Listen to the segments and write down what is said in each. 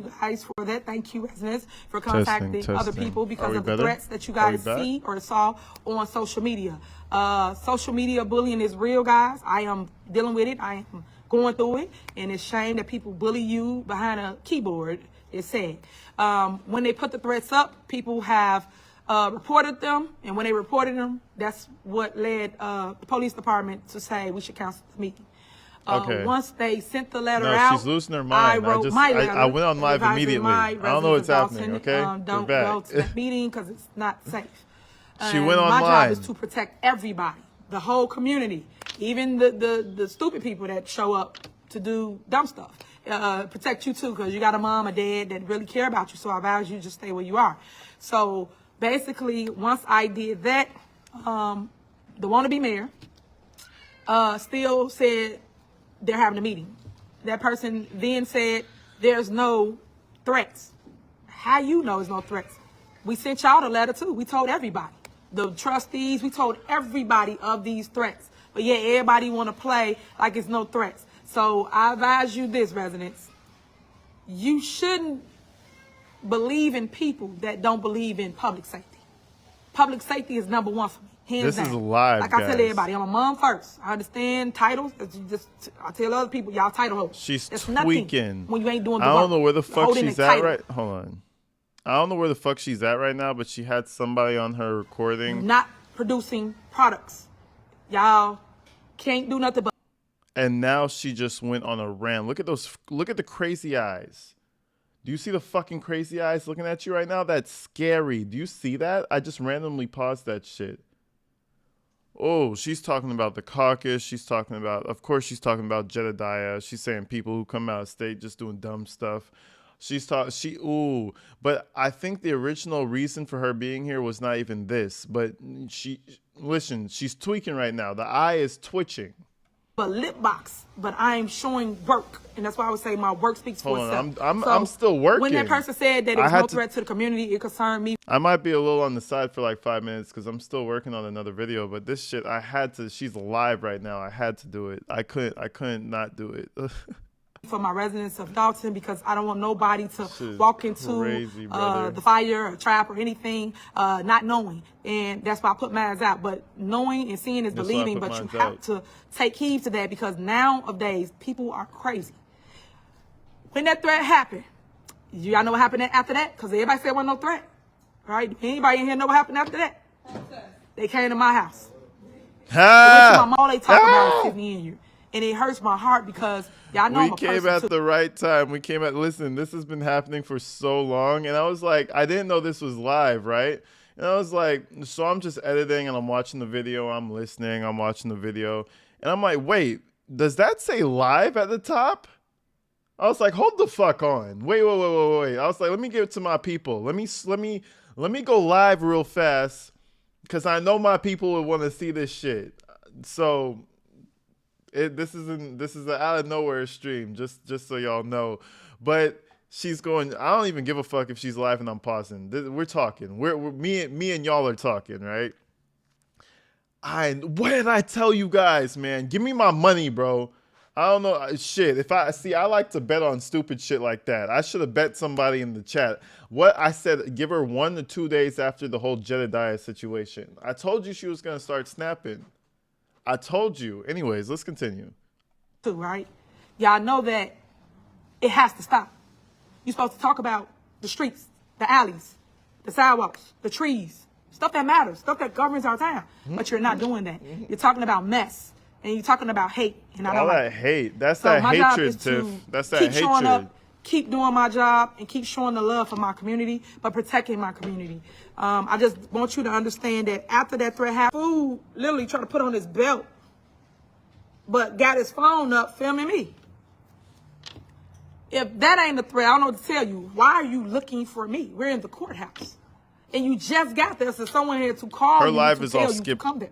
guys for that. Thank you, residents, for contacting other people because of the threats that you guys see or saw on social media. Social media bullying is real, guys. I am dealing with it. I am going through it, and it's a shame that people bully you behind a keyboard. It's sad. When they put the threats up, people have reported them, and when they reported them, that's what led the police department to say we should cancel the meeting. Okay. Once they sent the letter out, she's losing her mind. I wrote my letter. I went on live immediately. I don't know what's happening. Okay, don't go to that meeting because it's not safe. She went online. My job is to protect everybody, the whole community, even the stupid people that show up to do dumb stuff. Protect you too, because you got a mom, a dad that really care about you. So I advise you just stay where you are. So basically, once I did that, the wannabe mayor still said they're having a meeting. That person then said there's no threats. How you know there's no threats? We sent y'all the letter too. We told everybody. The trustees, we told everybody of these threats. But yeah, everybody want to play like it's no threats. So I advise you this, residents. You shouldn't believe in people that don't believe in public safety. Public safety is number one for me. Hands down. This is live, like I tell everybody, I'm a mom first. I understand titles. I tell other people, y'all title holders. She's That's tweaking. When you ain't doing the I work. don't know where the fuck she's at right. Hold on. I don't know where the fuck she's at right now, but she had somebody on her recording. Not producing products. Y'all can't do nothing but. And now she just went on a rant. Look at those. Look at the crazy eyes. Do you see the fucking crazy eyes looking at you right now? That's scary. Do you see that? I just randomly paused that shit. Oh, she's talking about the caucus. She's talking about, of course, she's talking about Jedediah. She's saying people who come out of state just doing dumb stuff. But I think the original reason for her being here was not even this. But listen, she's tweaking right now. The eye is twitching. But lip box, but I'm showing work, and that's why I would say my work speaks for itself. I'm still working. When that person said that it was no threat to the community, it concerned me. I might be a little on the side for like 5 minutes because I'm still working on another video. But this shit, I had to. She's live right now. I had to do it. I couldn't not do it. For my residents of Dalton, because I don't want nobody to walk into crazy, the fire or trap or anything not knowing, and that's why I put mine out. But knowing and seeing is believing, but you have to take heed to that, because nowadays people are crazy. When that threat happened, y'all know what happened after that? Because everybody said there wasn't no threat, right? Anybody in here know what happened after that? They came to my house. They went to my mall. They talk about Tiffany Henyard. And it hurts my heart because y'all know we came at the right time. We came at, listen, this has been happening for so long. And I was like, I didn't know this was live, right? And I was like, so I'm just editing and I'm watching the video. I'm listening. I'm watching the video. And I'm like, wait, does that say live at the top? I was like, hold the fuck on. Wait. I was like, let me give it to my people. Let me go live real fast because I know my people would want to see this shit. So this is an out of nowhere stream, just so y'all know. But she's going, I don't even give a fuck if she's live and I'm pausing. We're talking. Me and y'all are talking, right? What did I tell you guys, man? Give me my money, bro. I don't know. Shit. I like to bet on stupid shit like that. I should have bet somebody in the chat. What I said, give her 1 to 2 days after the whole Jedediah situation. I told you she was going to start snapping. I told you. Anyways, let's continue. Right? Y'all know that it has to stop. You're supposed to talk about the streets, the alleys, the sidewalks, the trees, stuff that matters, stuff that governs our town. But you're not doing that. You're talking about mess, and you're talking about hate. And I don't like that hate. That's that hatred, Tiff. That's that hatred. Showing up, keep doing my job, and keep showing the love for my community, but protecting my community. I just want you to understand that after that threat happened, fool literally tried to put on his belt, but got his phone up filming me. If that ain't a threat, I don't know what to tell you. Why are you looking for me? We're in the courthouse. And you just got there, so someone had to call you to tell you to come there.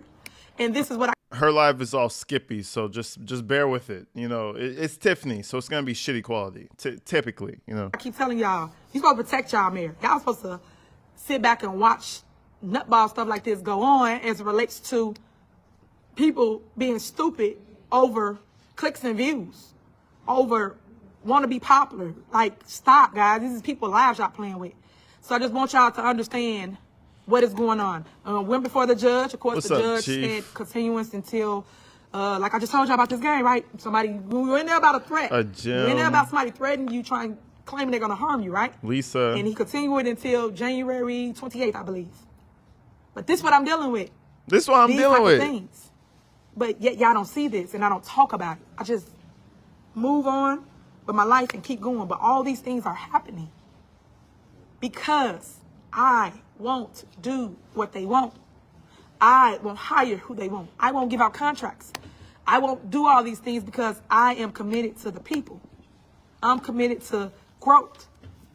And this is what her live is all skippy, so just bear with it. You know, it's Tiffany, so it's gonna be shitty quality, typically. You know. I keep telling y'all, you're supposed to protect y'all, mayor. Y'all supposed to sit back and watch nutball stuff like this go on as it relates to people being stupid over clicks and views, over want to be popular. Like, stop, guys. This is people's lives y'all playing with. So I just want y'all to understand what is going on. Went before the judge. Of course, What's the up, judge Chief? said continuance until, like I just told y'all about this game, right? We were in there about a threat. A We were in there gem. about somebody threatening you, claiming they're going to harm you, right? Lisa. And he continued until January 28th, I believe. But this is what I'm dealing with. This is what I'm These dealing type with. of things. But yet y'all don't see this and I don't talk about it. I just move on with my life and keep going. But all these things are happening because I won't do what they want. I won't hire who they want. I won't give out contracts. I won't do all these things because I am committed to the people. I'm committed to growth.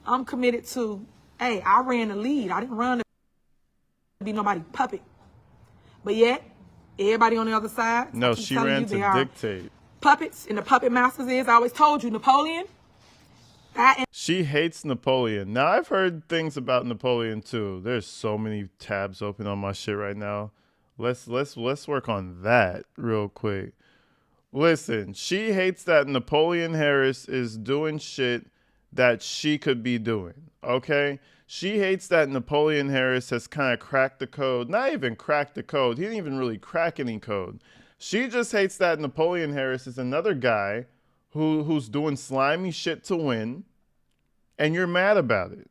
I'm committed to, hey, I ran the lead. I didn't run to be nobody's puppet. But yet, everybody on the other side. No, I keep she telling ran you, to they are dictate. puppets, and the puppet masters is, I always told you, Napoleon. She hates Napoleon. Now, I've heard things about Napoleon too. There's so many tabs open on my shit right now. Let's work on that real quick. Listen, she hates that Napoleon Harris is doing shit that she could be doing. Okay? She hates that Napoleon Harris has kind of cracked the code. Not even cracked the code. He didn't even really crack any code. She just hates that Napoleon Harris is another guy who's doing slimy shit to win, and you're mad about it.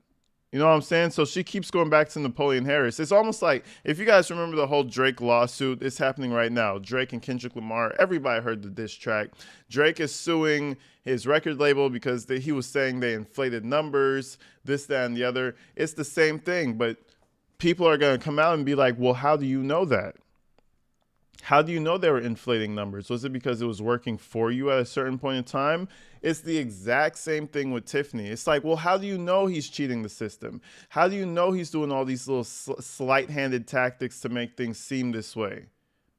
You know what I'm saying? So she keeps going back to Napoleon Harris. It's almost like, if you guys remember the whole Drake lawsuit, it's happening right now. Drake and Kendrick Lamar, everybody heard the diss track. Drake is suing his record label because he was saying they inflated numbers, this, that, and the other. It's the same thing, but people are going to come out and be like, well, how do you know that? How do you know they were inflating numbers? Was it because it was working for you at a certain point in time? It's the exact same thing with Tiffany. It's like, well, how do you know he's cheating the system? How do you know he's doing all these little slight-handed tactics to make things seem this way?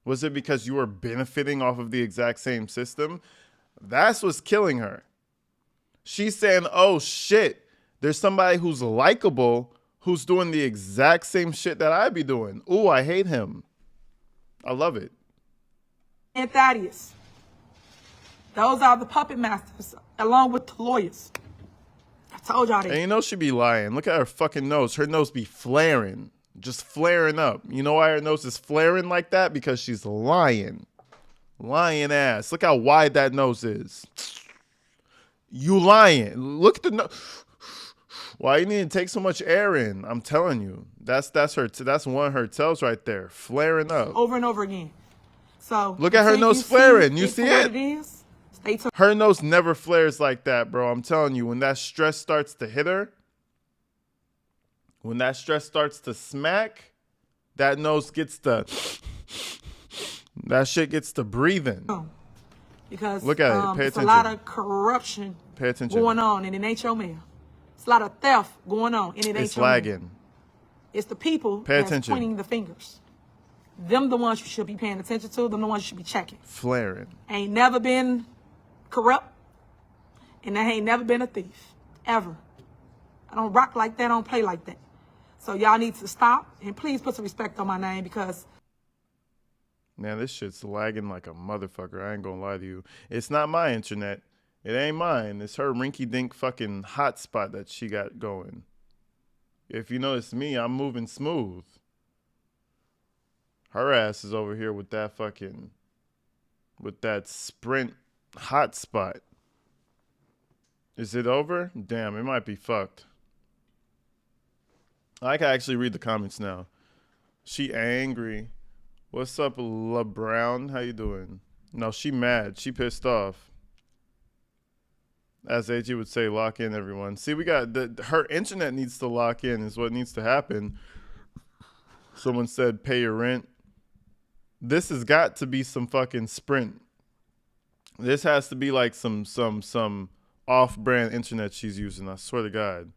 Was it because you were benefiting off of the exact same system? That's what's killing her. She's saying, oh, shit, there's somebody who's likable who's doing the exact same shit that I be doing. Ooh, I hate him. I love it. And Thaddeus. Those are the puppet masters, along with the lawyers. I told y'all that. And you know she be lying. Look at her fucking nose. Her nose be flaring. Just flaring up. You know why her nose is flaring like that? Because she's lying. Lying ass. Look how wide that nose is. You lying. Look at the nose. Why you need to take so much air in? I'm telling you. That's her. That's one of her tells right there. Flaring up. Over and over again. So look at her until nose flaring. You it see for what it? is, stay tuned. Her nose never flares like that, bro. I'm telling you. When that stress starts to hit her, when that stress starts to smack, that nose gets to. That shit gets to breathing. Because look at it. Pay there's attention. a lot of corruption Pay attention. going on, and it ain't your mail. It's a lot of theft going on, and it ain't It's your mail. lagging. It's the people Pay that's attention. pointing the fingers. Them the ones you should be paying attention to. Them the ones you should be checking. Flaring. Ain't never been corrupt, and I ain't never been a thief, ever. I don't rock like that. I don't play like that. So y'all need to stop, and please put some respect on my name because Man, this shit's lagging like a motherfucker. I ain't gonna lie to you. It's not my internet. It ain't mine. It's her rinky-dink fucking hotspot that she got going. If you notice me, I'm moving smooth. Her ass is over here with that Sprint hotspot. Is it over? Damn, it might be fucked. I can actually read the comments now. She angry. What's up, LeBrown? How you doing? No, she mad. She pissed off. As AG would say, lock in, everyone. See, we got her internet needs to lock in is what needs to happen. Someone said pay your rent. This has got to be some fucking Sprint. This has to be like some off-brand internet she's using. I swear to God.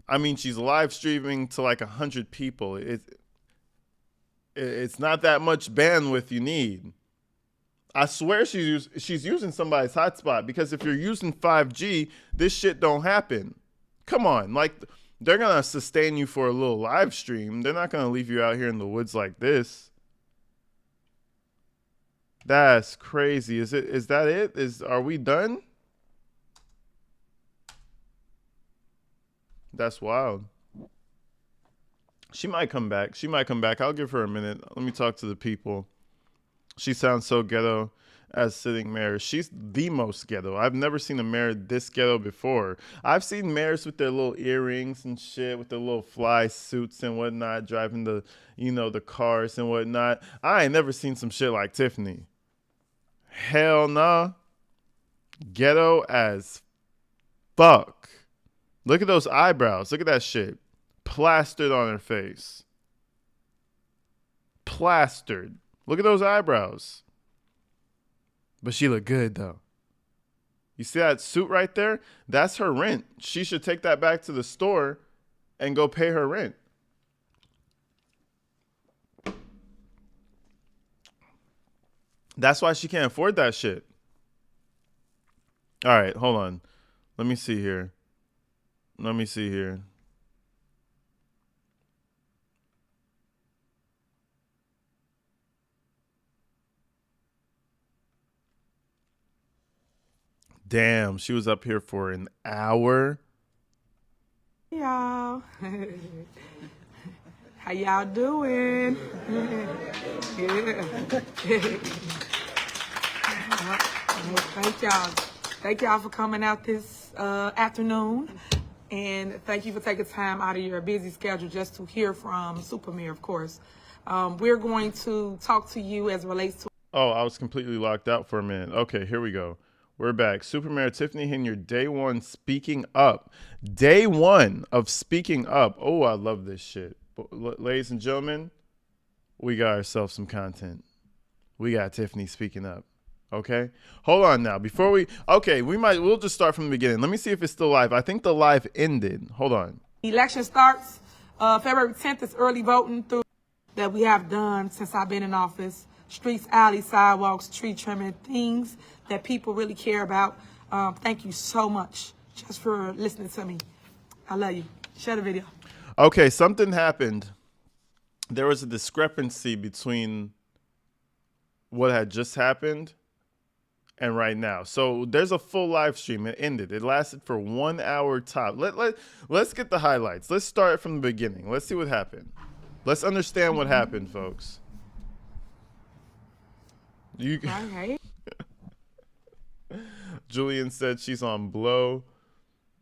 I mean, she's live streaming to like 100 people. It's not that much bandwidth you need. I swear she's using somebody's hotspot, because if you're using 5G, this shit don't happen. Come on, like they're gonna sustain you for a little live stream. They're not gonna leave you out here in the woods like this. That's crazy. Is that it? Are we done? That's wild. She might come back. She might come back. I'll give her a minute. Let me talk to the people. She sounds so ghetto as sitting mayor. She's the most ghetto. I've never seen a mayor this ghetto before. I've seen mayors with their little earrings and shit, with their little fly suits and whatnot, driving the, the cars and whatnot. I ain't never seen some shit like Tiffany. Hell nah. Ghetto as fuck. Look at those eyebrows. Look at that shit. Plastered on her face. Plastered. Look at those eyebrows. But she look good though. You see that suit right there? That's her rent. She should take that back to the store and go pay her rent. That's why she can't afford that shit. All right, hold on. Let me see here. Damn, she was up here for an hour. Y'all. How y'all doing? Yeah. Thank y'all. Thank y'all for coming out this afternoon. And thank you for taking time out of your busy schedule just to hear from Super Mayor, of course. We're going to talk to you as it relates to... Oh, I was completely locked out for a minute. Okay, here we go. We're back. Super Mayor Tiffany Henyard, day one, speaking up. Day one of speaking up. Oh, I love this shit. Ladies and gentlemen, we got ourselves some content. We got Tiffany speaking up. Okay? Hold on now. We'll just start from the beginning. Let me see if it's still live. I think the live ended. Hold on. Election starts February 10th is early voting through that we have done since I've been in office. Streets, alleys, sidewalks, tree trimming, things that people really care about. Thank you so much just for listening to me. I love you. Share the video. Okay, something happened. There was a discrepancy between what had just happened and right now. So there's a full live stream. It ended. It lasted for 1 hour top. Let's get the highlights. Let's start from the beginning. Let's see what happened. Let's understand what happened, folks. Okay. Julian said she's on blow.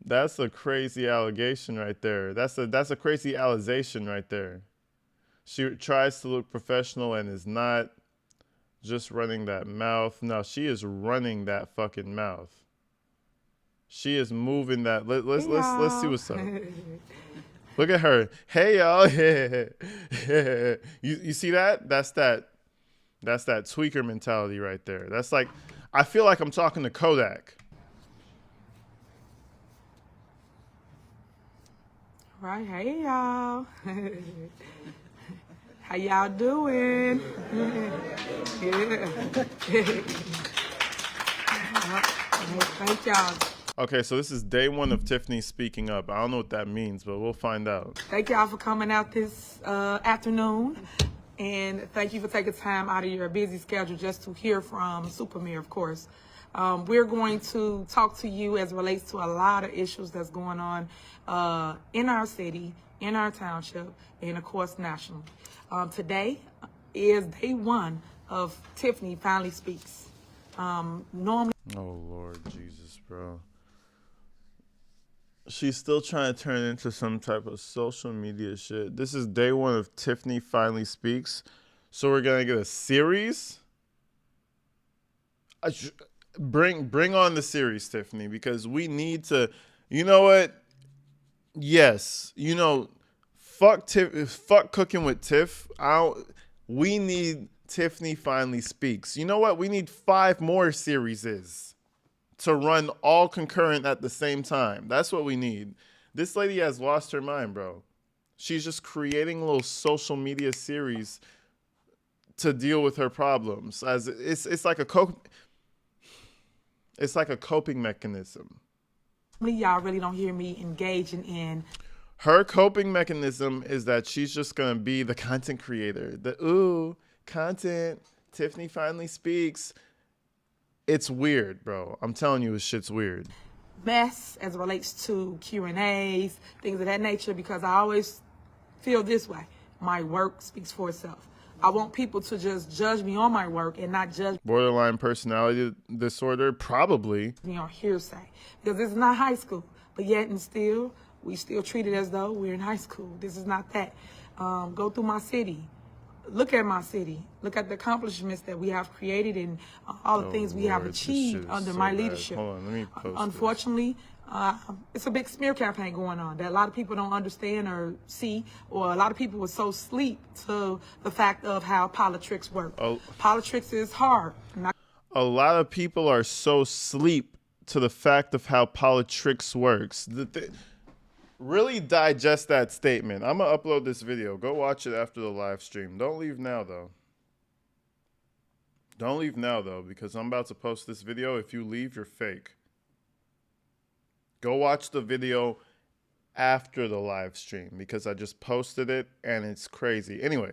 That's a crazy allegation right there. That's a crazy allegation right there. She tries to look professional and is not. Just running that mouth. No, she is running that fucking mouth. She is moving that. Let's see what's up. Look at her. Hey y'all. You see that? That's that tweaker mentality right there. That's like, I feel like I'm talking to Kodak. Right. Hey y'all. How y'all doing? Yeah. Thank y'all. Okay, so this is day one of Tiffany speaking up. I don't know what that means, but we'll find out. Thank y'all for coming out this afternoon. And thank you for taking time out of your busy schedule just to hear from Super Mayor, of course. We're going to talk to you as it relates to a lot of issues that's going on in our city, in our township, and of course, nationally. Today is day one of Tiffany Finally Speaks. Normally... Oh, Lord Jesus, bro. She's still trying to turn into some type of social media shit. This is day one of Tiffany Finally Speaks. So we're going to get a series? Bring on the series, Tiffany, because we need to... You know what? Yes. Fuck cooking with Tiff. We need Tiffany Finally Speaks. You know what? We need 5 more series to run all concurrent at the same time. That's what we need. This lady has lost her mind, bro. She's just creating little social media series to deal with her problems. As it's like a coping mechanism. Y'all really don't hear me engaging in. Her coping mechanism is that she's just going to be the content creator. Content. Tiffany Finally Speaks. It's weird, bro. I'm telling you, this shit's weird. mess as it relates to Q&As, things of that nature, because I always feel this way. My work speaks for itself. I want people to just judge me on my work and not judge Borderline personality disorder, probably. me on hearsay. Because this is not high school, but yet and still, we still treat it as though we're in high school. This is not that. Go through my city. Look at my city. Look at the accomplishments that we have created and all the things we have Lord, this achieved shit is under so my bad. leadership. Hold on, let me post Unfortunately, it's a big smear campaign going on that a lot of people don't understand or see, or a lot of people were so asleep to the fact of how Politricks work. Politricks is hard. A lot of people are so sleep to the fact of how Politricks works. Really digest that statement. I'm going to upload this video. Go watch it after the live stream. Don't leave now, though. Don't leave now, though, because I'm about to post this video. If you leave, you're fake. Go watch the video after the live stream because I just posted it and it's crazy. Anyway,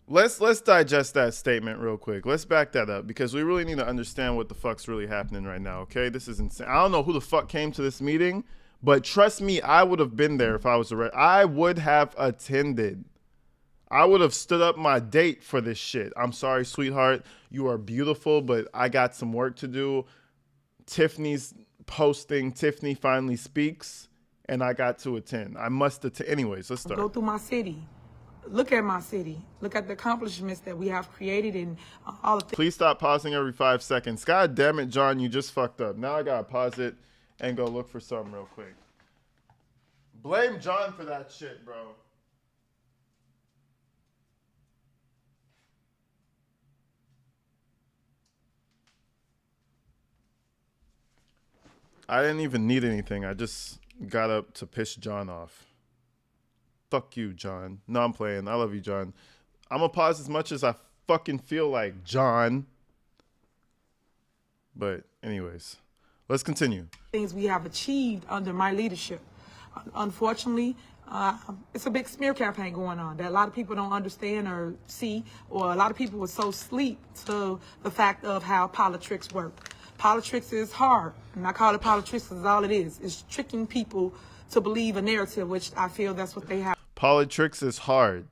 let's digest that statement real quick. Let's back that up because we really need to understand what the fuck's really happening right now, okay? This is insane. I don't know who the fuck came to this meeting, but trust me, I would have been there if I was I would have attended. I would have stood up my date for this shit. I'm sorry, sweetheart. You are beautiful, but I got some work to do. Tiffany's posting Tiffany Finally Speaks, and I got to attend. I must attend. Anyways, let's start. Go through my city. Look at my city. Look at the accomplishments that we have created and all the things. Please stop pausing every 5 seconds. God damn it, John, you just fucked up. Now I gotta pause it and go look for something real quick. Blame John for that shit, bro. I didn't even need anything. I just got up to piss John off. Fuck you, John. No, I'm playing. I love you, John. I'm gonna pause as much as I fucking feel like, John. But anyways, let's continue. Things we have achieved under my leadership. Unfortunately, it's a big smear campaign going on that a lot of people don't understand or see, or a lot of people were so asleep to the fact of how Politricks work. Politricks is hard, and I call it Politricks because all it is. It's tricking people to believe a narrative, which I feel that's what they have. Politricks is hard.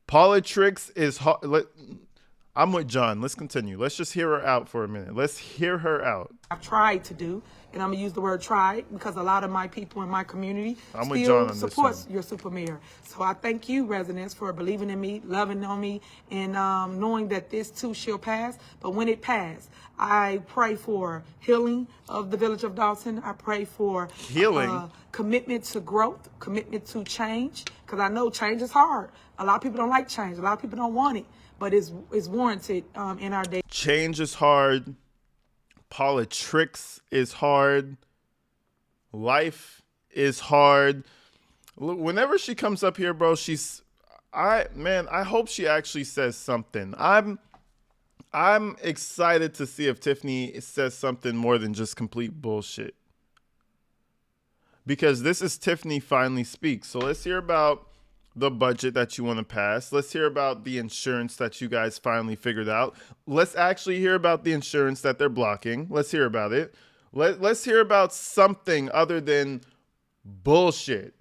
Politricks is hard. I'm with John. Let's continue. Let's just hear her out for a minute. Let's hear her out. I've tried to do, and I'm gonna use the word "try" because a lot of my people in my community I'm with John still on supports your super mayor. So I thank you, residents, for believing in me, loving on me, and knowing that this too shall pass. But when it passes, I pray for healing of the village of Dalton. I pray for healing, commitment to growth, commitment to change, because I know change is hard. A lot of people don't like change. A lot of people don't want it, but it's warranted in our day. Change is hard. Politricks is hard. Life is hard. Whenever she comes up here, bro, I hope she actually says something. I'm excited to see if Tiffany says something more than just complete bullshit. Because this is Tiffany Finally Speaks. So let's hear about the budget that you want to pass. Let's hear about the insurance that you guys finally figured out. Let's actually hear about the insurance that they're blocking. Let's hear about it. Let's hear about something other than bullshit.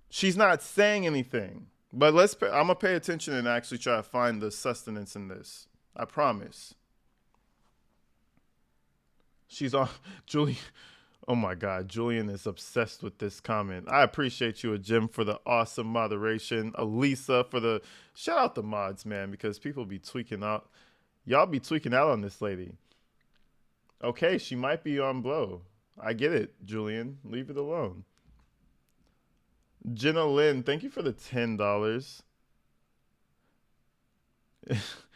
She's not saying anything. But I'm going to pay attention and actually try to find the sustenance in this. I promise. She's on Julie. Oh my God, Julian is obsessed with this comment. I appreciate you, Jim, for the awesome moderation. Elisa for the shout out the mods, man, because people be tweaking out. Y'all be tweaking out on this lady. Okay, she might be on blow. I get it, Julian. Leave it alone. Jenna Lynn, thank you for the $10.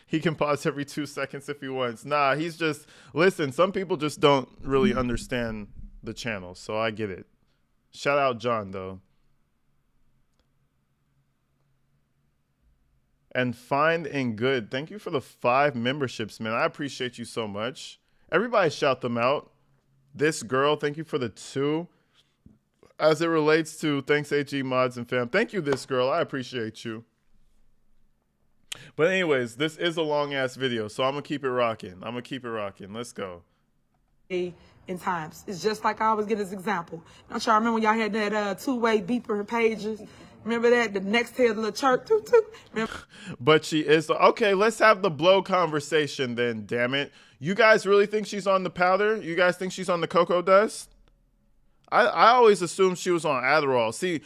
He can pause every 2 seconds if he wants. Nah, he's just, listen, some people just don't really understand the channel, so I get it. Shout out John, though. And Find and Good, thank you for the 5 memberships, man. I appreciate you so much. Everybody shout them out. This girl, thank you for the 2. As it relates to thanks AG mods and fam, thank you, this girl. I appreciate you. But anyways, this is a long ass video, so I'm gonna keep it rocking. Let's go. in times. It's just like I always get this example. Don't y'all remember when y'all had that two-way beeper pages? Remember that? The next tail of the church. Toot, toot. Remember? But she is. Okay, let's have the blow conversation then, damn it. You guys really think she's on the powder? You guys think she's on the cocoa dust? I always assumed she was on Adderall. See,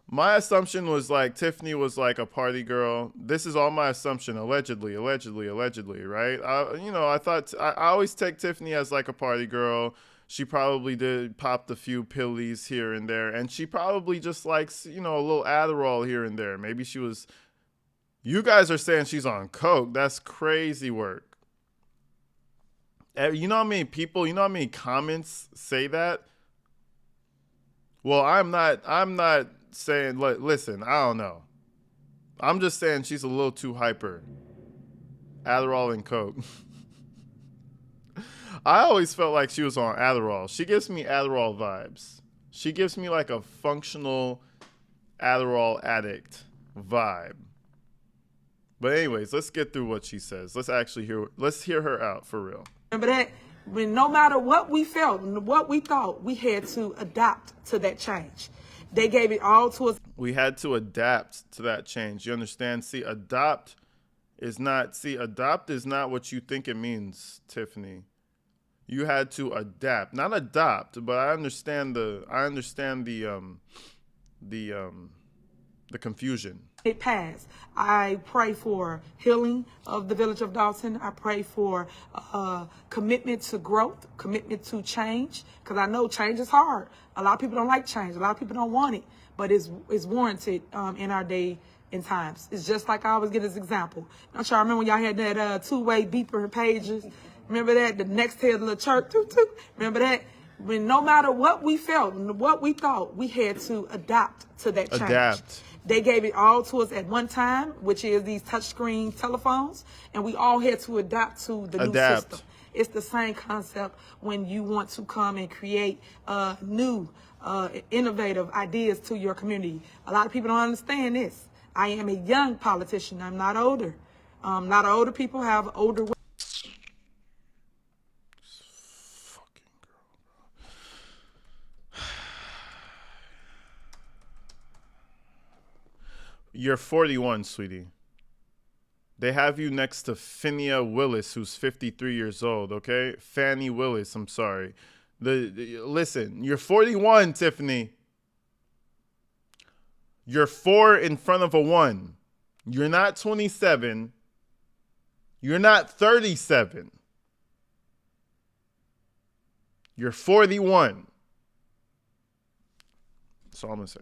my assumption was like Tiffany was like a party girl. This is all my assumption, allegedly, right? I always take Tiffany as like a party girl. She probably did pop a few pillies here and there, and she probably just likes, a little Adderall here and there. Maybe she was. You guys are saying she's on coke. That's crazy work. You know how many people, how many comments say that? Well, I'm not saying, listen, I don't know. I'm just saying she's a little too hyper. Adderall and coke. I always felt like she was on Adderall. She gives me Adderall vibes. She gives me like a functional Adderall addict vibe. But anyways, let's get through what she says. Let's hear her out for real. Remember that? When no matter what we felt and what we thought, we had to adapt to that change. They gave it all to us. We had to adapt to that change. You understand? See, adopt is not what you think it means, Tiffany. You had to adapt, not adopt, but I understand the confusion. It passed. I pray for healing of the village of Dalton. I pray for commitment to growth, commitment to change, because I know change is hard. A lot of people don't like change. A lot of people don't want it, but it's warranted in our day and times. It's just like I always get this example. Don't y'all remember when y'all had that two-way beeper pages? Remember that? The next tail of the church. Toot, toot. Remember that? When no matter what we felt and what we thought, we had to adapt to that change. Adapt. They gave it all to us at one time, which is these touchscreen telephones, and we all had to adapt to the new system. It's the same concept when you want to come and create new, innovative ideas to your community. A lot of people don't understand this. I am a young politician. I'm not older. A lot of older people have older. You're 41, sweetie. They have you next to Finia Willis, who's 53 years old, okay? Fannie Willis, I'm sorry. Listen, you're 41, Tiffany. You're 4 in front of a 1. You're not 27. You're not 37. You're 41. That's all I'm going to say.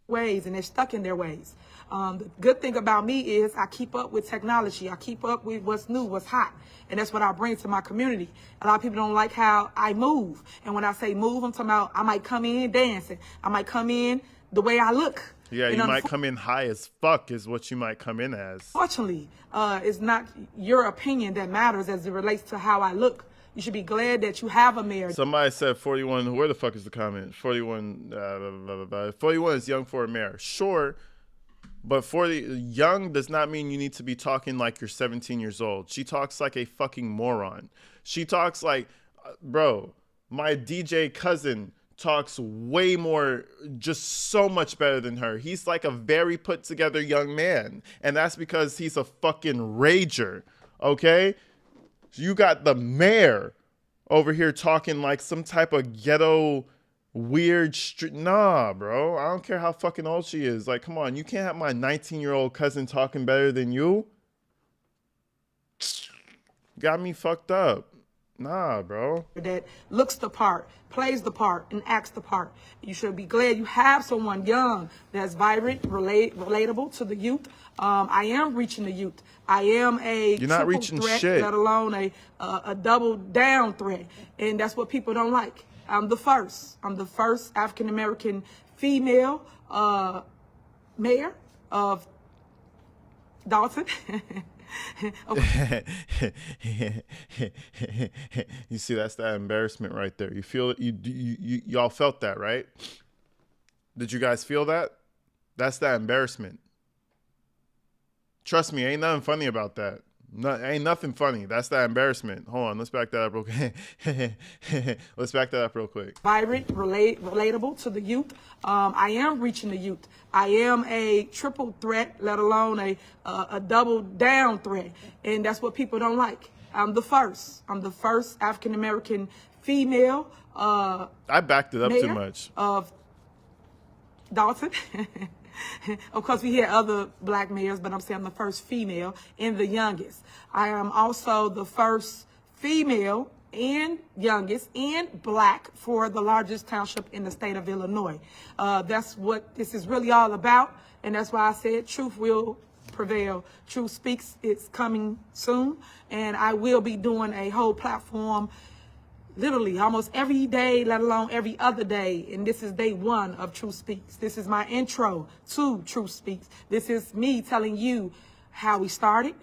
Ways, and they're stuck in their ways. The good thing about me is I keep up with technology. I keep up with what's new, what's hot. And that's what I bring to my community. A lot of people don't like how I move. And when I say move, I'm talking about I might come in dancing. I might come in the way I look. Yeah, you might come in high as fuck is what you might come in as. Fortunately, it's not your opinion that matters as it relates to how I look. You should be glad that you have a mayor. Somebody said 41. Where the fuck is the comment? 41. 41 is young for a mayor. Sure, but 40 young does not mean you need to be talking like you're 17 years old. She talks like a fucking moron. She talks like, bro, my DJ cousin talks way more, just so much better than her. He's like a very put together young man, and that's because he's a fucking rager. Okay. You got the mayor over here talking like some type of ghetto weird street. Nah, bro. I don't care how fucking old she is. Like, come on. You can't have my 19-year-old cousin talking better than you. Got me fucked up. Nah, bro. That looks the part, plays the part, and acts the part. You should be glad you have someone young that's vibrant, relatable to the youth. I am reaching the youth. I am a You're not reaching threat, shit. let alone a double down threat. And that's what people don't like. I'm the first. I'm the first African-American female mayor of Dalton. You see, that's that embarrassment right there. You feel it? Y'all felt that, right? Did you guys feel that? That's that embarrassment. Trust me, ain't nothing funny about that. No, ain't nothing funny. That's that embarrassment. Hold on, let's back that up real quick. Let's back that up real quick. Vibrant, relatable to the youth. I am reaching the youth. I am a triple threat, let alone a double down threat. And that's what people don't like. I'm the first. I'm the first African-American female. I backed it up too much. Of Dalton. Of course, we had other black mayors, but I'm saying I'm the first female and the youngest. I am also the first female and youngest and black for the largest township in the state of Illinois. That's what this is really all about. And that's why I said truth will prevail. Truth Speaks. It's coming soon. And I will be doing a whole platform literally almost every day, let alone every other day. And this is day one of Truth Speaks. This is my intro to Truth Speaks. This is me telling you how we started,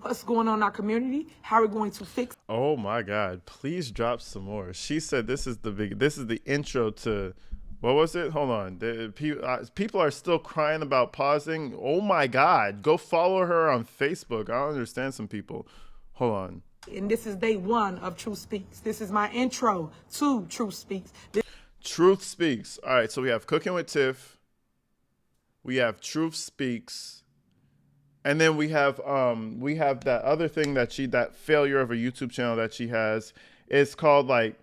what's going on in our community, how we're going to fix. Oh my God, please drop some more. She said this is the intro to, what was it? Hold on. People are still crying about pausing. Oh my God, go follow her on Facebook. I don't understand some people. Hold on. And this is day one of Truth Speaks. This is my intro to Truth Speaks. Truth Speaks. All right, so we have Cooking with Tiff. We have Truth Speaks. And then we have that other thing that failure of a YouTube channel that she has. It's called like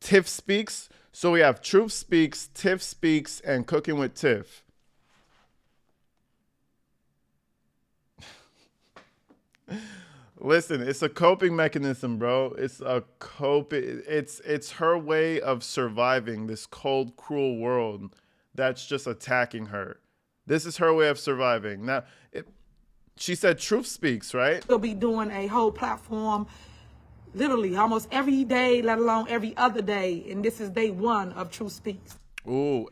Tiff Speaks. So we have Truth Speaks, Tiff Speaks, and Cooking with Tiff. Listen, it's a coping mechanism, bro. It's her way of surviving this cold, cruel world that's just attacking her. This is her way of surviving. Now, she said Truth Speaks, right? We'll be doing a whole platform literally almost every day, let alone every other day. And this is day one of Truth Speaks. Ooh,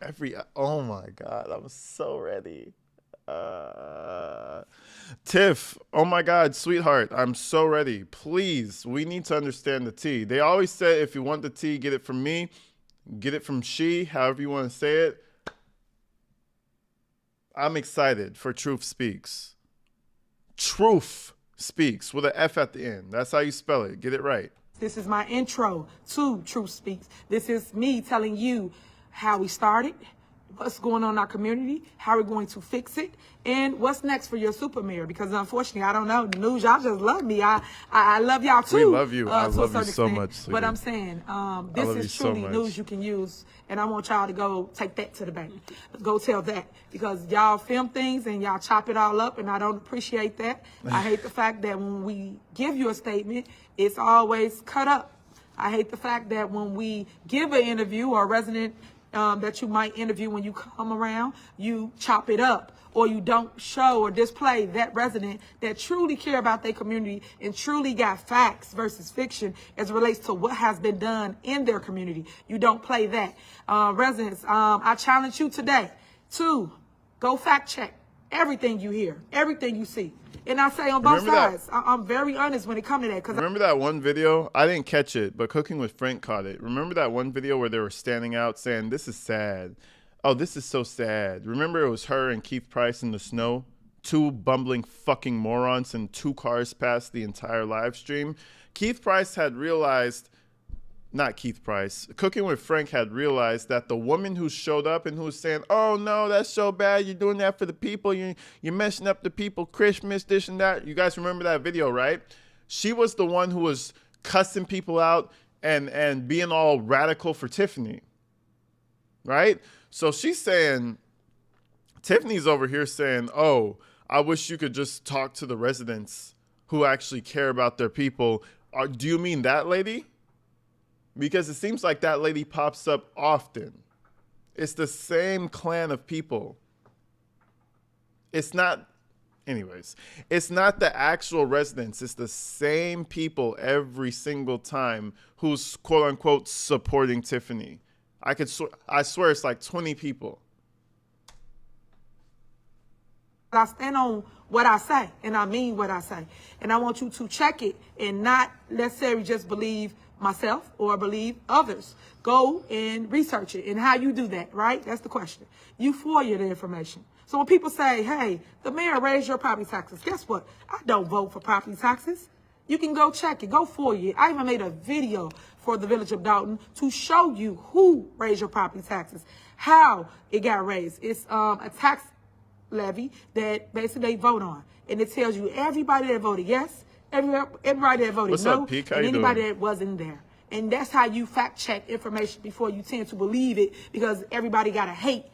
oh my God, I'm so ready. Tiff, oh my God, sweetheart, I'm so ready. Please, we need to understand the tea. They always say if you want the tea, get it from me, get it from she, however you want to say it. I'm excited for Truth Speaks. Truth Speaks with an F at the end. That's how you spell it. Get it right. This is my intro to Truth Speaks. This is me telling you how we started, what's going on in our community, how we're going to fix it, and what's next for your super mayor. Because unfortunately, I don't know, the news, y'all just love me. I love y'all too. We love you. I love you so much, sweetie. But I'm saying, this is truly news you can use, and I want y'all to go take that to the bank. Go tell that, because y'all film things and y'all chop it all up, and I don't appreciate that. I hate the fact that when we give you a statement, it's always cut up. I hate the fact that when we give an interview or a resident that you might interview when you come around, you chop it up, or you don't show or display that resident that truly care about their community and truly got facts versus fiction as it relates to what has been done in their community. You don't play that. Residents, I challenge you today to go fact check everything you hear, everything you see. And I say on both sides, I'm very honest when it comes to that. Remember that one video? I didn't catch it, but Cooking with Frank caught it. Remember that one video where they were standing out saying, this is sad. Oh, this is so sad. Remember it was her and Keith Price in the snow? Two bumbling fucking morons and 2 cars passed the entire live stream. Keith Price had realized, not Keith Price, Cooking with Frank had realized that the woman who showed up and who was saying, oh no, that's so bad, you're doing that for the people, you're messing up the people, Christmas, this and that. You guys remember that video, right? She was the one who was cussing people out and being all radical for Tiffany, right? So she's saying, Tiffany's over here saying, oh, I wish you could just talk to the residents who actually care about their people. Do you mean that lady? Because it seems like that lady pops up often. It's the same clan of people. It's not, anyways, it's not the actual residents. It's the same people every single time who's quote unquote supporting Tiffany. I swear it's like 20 people. I stand on what I say, and I mean what I say. And I want you to check it and not necessarily just believe myself or believe others. Go and research it. And how you do that, right? That's the question. You FOIA the information. So when people say, hey, the mayor raised your property taxes, guess what? I don't vote for property taxes. You can go check it, go for you. I even made a video for the Village of Dalton to show you who raised your property taxes, how it got raised. It's a tax levy that basically they vote on. And it tells you everybody that voted yes, everybody that voted What's no, up, Peak? How and you anybody doing? that wasn't there. And that's how you fact check information before you tend to believe it, because everybody got a hate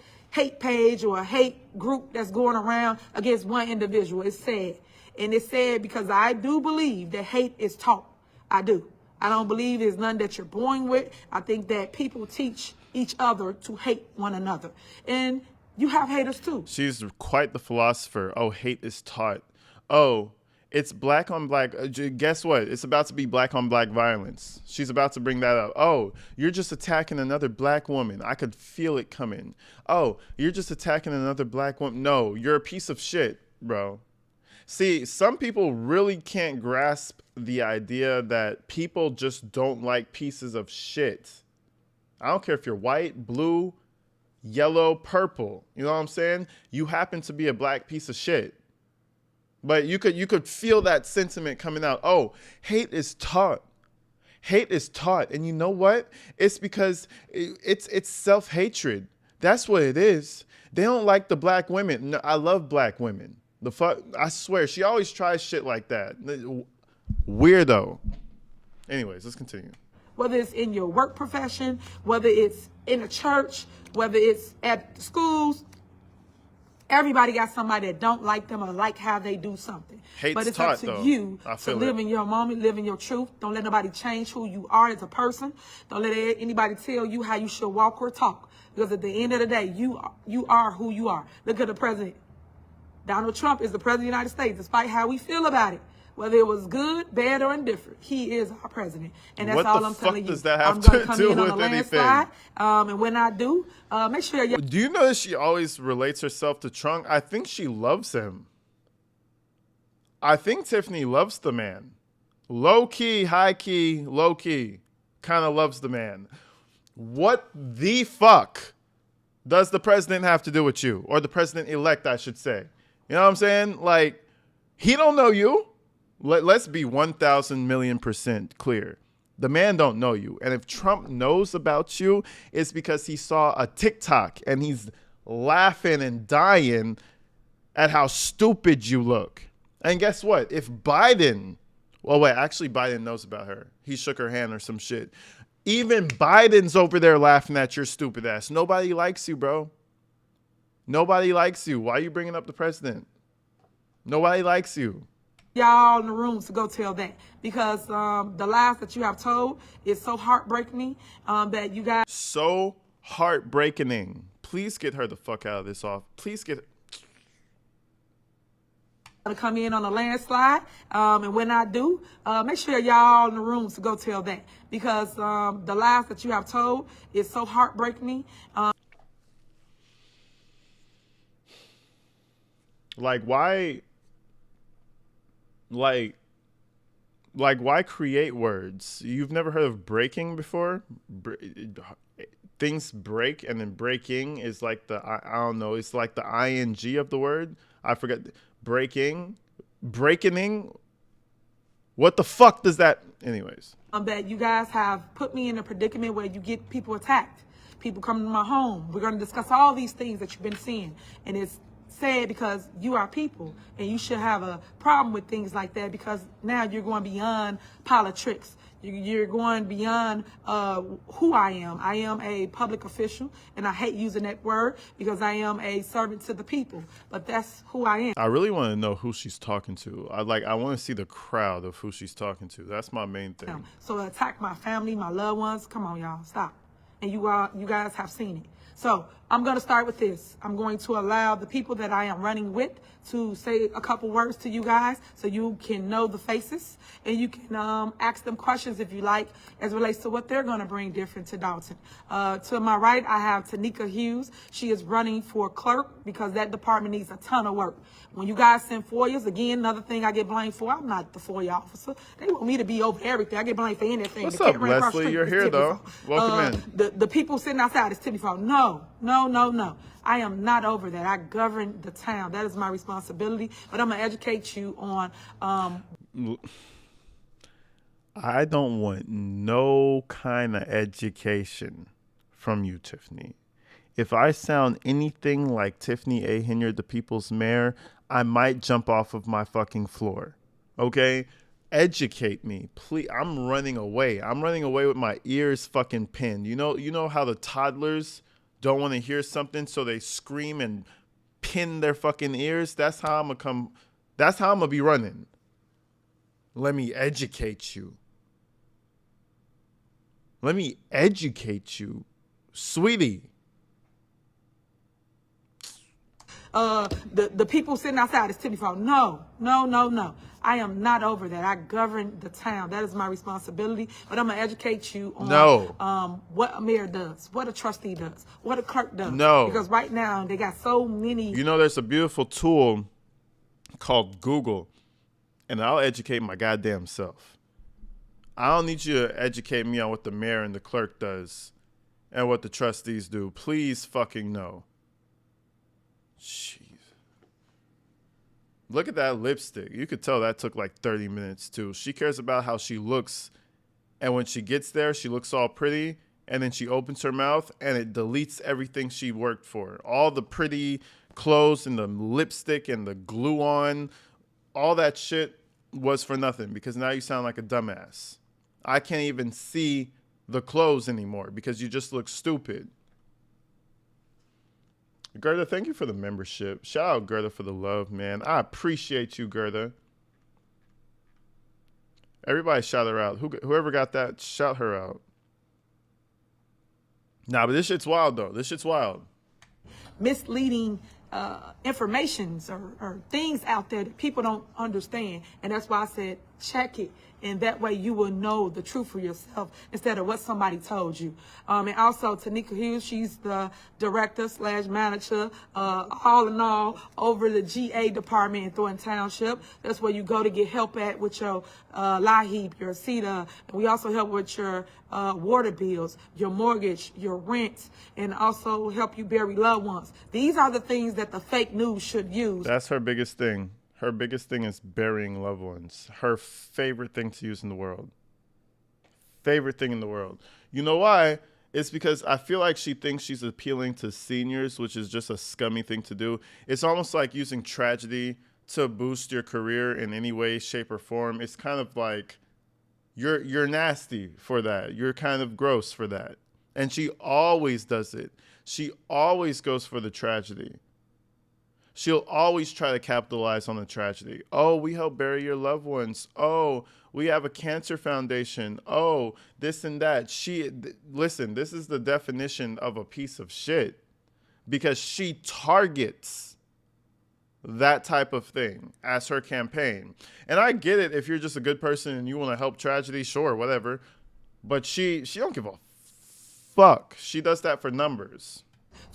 page or a hate group that's going around against one individual. It's sad. And it's sad because I do believe that hate is taught. I do. I don't believe it's none that you're born with. I think that people teach each other to hate one another. And you have haters too. She's quite the philosopher. Oh, hate is taught. Oh, it's black on black. Guess what? It's about to be black on black violence. She's about to bring that up. Oh, you're just attacking another black woman. I could feel it coming. Oh, you're just attacking another black woman. No, you're a piece of shit, bro. See, some people really can't grasp the idea that people just don't like pieces of shit. I don't care if you're white, blue, yellow, purple. You know what I'm saying? You happen to be a black piece of shit. But you could feel that sentiment coming out. Oh, hate is taught. Hate is taught. And you know what? It's because it's self-hatred. That's what it is. They don't like the black women. No, I love black women. The fuck, I swear, she always tries shit like that. Weirdo. Anyways, let's continue. Whether it's in your work profession, whether it's in a church, whether it's at schools, everybody got somebody that don't like them or like how they do something. Hate's but it's taught, up to though. you I to feel live it. in your moment, live in your truth. Don't let nobody change who you are as a person. Don't let anybody tell you how you should walk or talk. Because at the end of the day, you are who you are. Look at the president. Donald Trump is the president of the United States, despite how we feel about it. Whether it was good, bad, or indifferent, he is our president. And that's What all the I'm fuck telling you. does that have I'm going to come do in on a with anything? landslide. And when I do, make sure you Do you know that she always relates herself to Trump? I think she loves him. I think Tiffany loves the man. Low key, high key, low key. Kind of loves the man. What the fuck does the president have to do with you? Or the president-elect, I should say. You know what I'm saying? Like, he don't know you. Let's be 1,000,000,000% clear. The man don't know you. And if Trump knows about you, it's because he saw a TikTok and he's laughing and dying at how stupid you look. And guess what? If Biden, well, wait, actually Biden knows about her. He shook her hand or some shit. Even Biden's over there laughing at your stupid ass. Nobody likes you, bro. Nobody likes you. Why are you bringing up the president? Nobody likes you. y'all in the rooms to go tell that, because the lies that you have told is so heartbreaking that you guys So heartbreaking. Please get her the fuck out of this off. Please get to come in on a landslide. And when I do, make sure y'all in the rooms to go tell that, because the lies that you have told is so heartbreaking. like why why create words? You've never heard of breaking before? Things break, and then breaking is like the I don't know, it's like the ing of the word. I forget. Breaking. What the fuck does that? Anyways. That you guys have put me in a predicament where you get people attacked. People come to my home. We're going to discuss all these things that you've been seeing. And it's sad because you are people and you should have a problem with things like that, because now you're going beyond Politricks. You're going beyond who I am. I am a public official, and I hate using that word because I am a servant to the people. But that's who I am. I really want to know who she's talking to. I want to see the crowd of who she's talking to. That's my main thing. So attack my family, my loved ones. Come on, y'all, stop. And you guys have seen it. So I'm going to start with this. I'm going to allow the people that I am running with to say a couple words to you guys so you can know the faces, and you can ask them questions if you like as it relates to what they're going to bring different to Dalton. To my right, I have Tanika Hughes. She is running for clerk because that department needs a ton of work. When you guys send FOIAs, again, another thing I get blamed for, I'm not the FOIA officer. They want me to be over everything. I get blamed for anything. What's The up, cat ran across the Leslie? street, You're it's here, Tiffany though. fault. Welcome in. The people sitting outside, it's Tiffany fault. No. no. I am not over that. I govern the town. That is my responsibility. But I'm going to educate you on. I don't want no kind of education from you, Tiffany. If I sound anything like Tiffany A. Henyard, the people's mayor, I might jump off of my fucking floor. Okay? Educate me, please. I'm running away. I'm running away with my ears fucking pinned. You know how the toddlers don't want to hear something, so they scream and pin their fucking ears? That's how I'm gonna be running. Let me educate you. Let me educate you, sweetie. The people sitting outside is Tiffany fault. No. I am not over that. I govern the town. That is my responsibility. But I'm going to educate you on what a mayor does, what a trustee does, what a clerk does. No. Because right now they got so many. You know, there's a beautiful tool called Google, and I'll educate my goddamn self. I don't need you to educate me on what the mayor and the clerk does and what the trustees do. Please fucking no. Jeez. Look at that lipstick. You could tell that took like 30 minutes too. She cares about how she looks. And when she gets there, she looks all pretty. And then she opens her mouth and it deletes everything she worked for. All the pretty clothes and the lipstick and the glue on. All that shit was for nothing because now you sound like a dumbass. I can't even see the clothes anymore because you just look stupid. Gerda, thank you for the membership. Shout out Gerda for the love, man. I appreciate you, Gerda. Everybody shout her out. Whoever got that, shout her out. Nah, but this shit's wild, though. This shit's wild. Misleading informations or things out there that people don't understand. And that's why I said check it. And that way you will know the truth for yourself instead of what somebody told you. And also Tanika Hughes, she's the director/manager, all in all, over the GA department in Thornton Township. That's where you go to get help at with your LIHEAP, your CETA. And we also help with your water bills, your mortgage, your rent, and also help you bury loved ones. These are the things that the fake news should use. That's her biggest thing. Her biggest thing is burying loved ones. Her favorite thing to use in the world. Favorite thing in the world. You know why? It's because I feel like she thinks she's appealing to seniors, which is just a scummy thing to do. It's almost like using tragedy to boost your career in any way, shape, or form. It's kind of like you're nasty for that. You're kind of gross for that. And she always does it. She always goes for the tragedy. She'll always try to capitalize on the tragedy. Oh, we help bury your loved ones. Oh, we have a cancer foundation. Oh, this and that. Listen, this is the definition of a piece of shit because she targets that type of thing as her campaign. And I get it. If you're just a good person and you want to help tragedy, sure, whatever. But she don't give a fuck. She does that for numbers.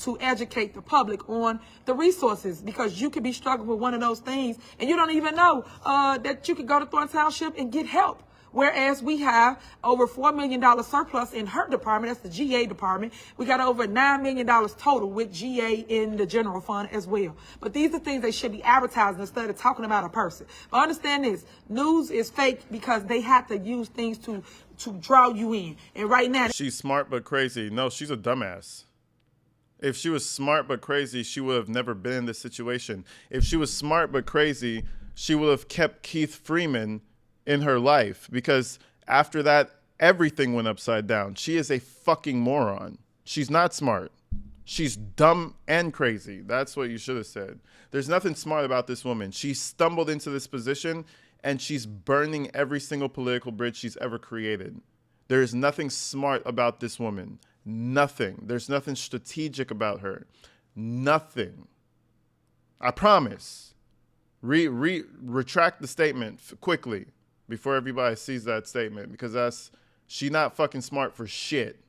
To educate the public on the resources, because you could be struggling with one of those things and you don't even know that you could go to Thornton Township and get help. Whereas we have over $4 million surplus in her department, that's the GA department. We got over $9 million total with GA in the general fund as well. But these are things they should be advertising instead of talking about a person. But understand this, news is fake because they have to use things to draw you in. And right now, she's smart but crazy. No, she's a dumbass. If she was smart but crazy, she would have never been in this situation. If she was smart but crazy, she would have kept Keith Freeman in her life because after that, everything went upside down. She is a fucking moron. She's not smart. She's dumb and crazy. That's what you should have said. There's nothing smart about this woman. She stumbled into this position and she's burning every single political bridge she's ever created. There is nothing smart about this woman. Nothing. There's nothing strategic about her. Nothing. I promise. Retract the statement quickly before everybody sees that statement because she not fucking smart for shit.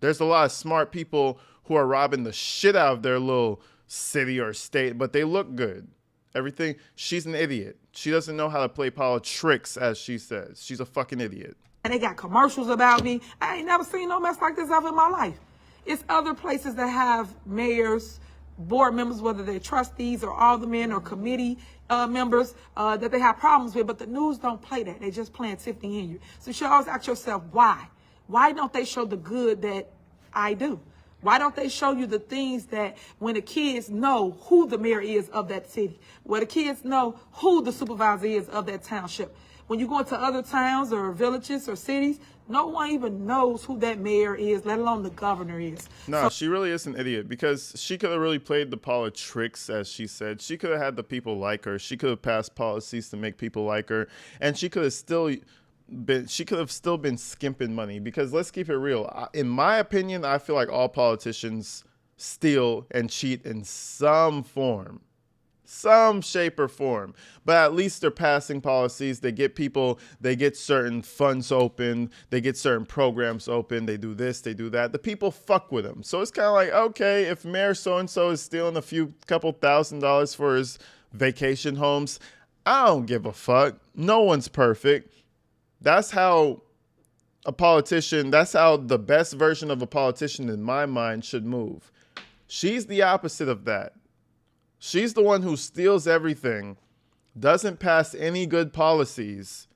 There's a lot of smart people who are robbing the shit out of their little city or state, but they look good. Everything. She's an idiot. She doesn't know how to play Politricks, as she says. She's a fucking idiot. and they got commercials about me. I ain't never seen no mess like this ever in my life. It's other places that have mayors, board members, whether they're trustees or aldermen or committee members that they have problems with, but the news don't play that. They just playing Tiffany Henyard. So you should always ask yourself, why? Why don't they show the good that I do? Why don't they show you the things that when the kids know who the mayor is of that city, where the kids know who the supervisor is of that township? When you go into other towns or villages or cities, no one even knows who that mayor is, let alone the governor is. No, she really is an idiot, because she could have really played the Politricks, as she said. She could have had the people like her. She could have passed policies to make people like her, and she could have still been skimping money, because let's keep it real. In my opinion, I feel like all politicians steal and cheat in some form, some shape or form, but at least they're passing policies. They get people, they get certain funds open, they get certain programs open, they do this, they do that. The people fuck with them. So it's kind of like, okay, if Mayor so-and-so is stealing couple $1,000s for his vacation homes, I don't give a fuck. No one's perfect. That's how a politician, that's how the best version of a politician in my mind should move. She's the opposite of that. She's the one who steals everything, doesn't pass any good policies,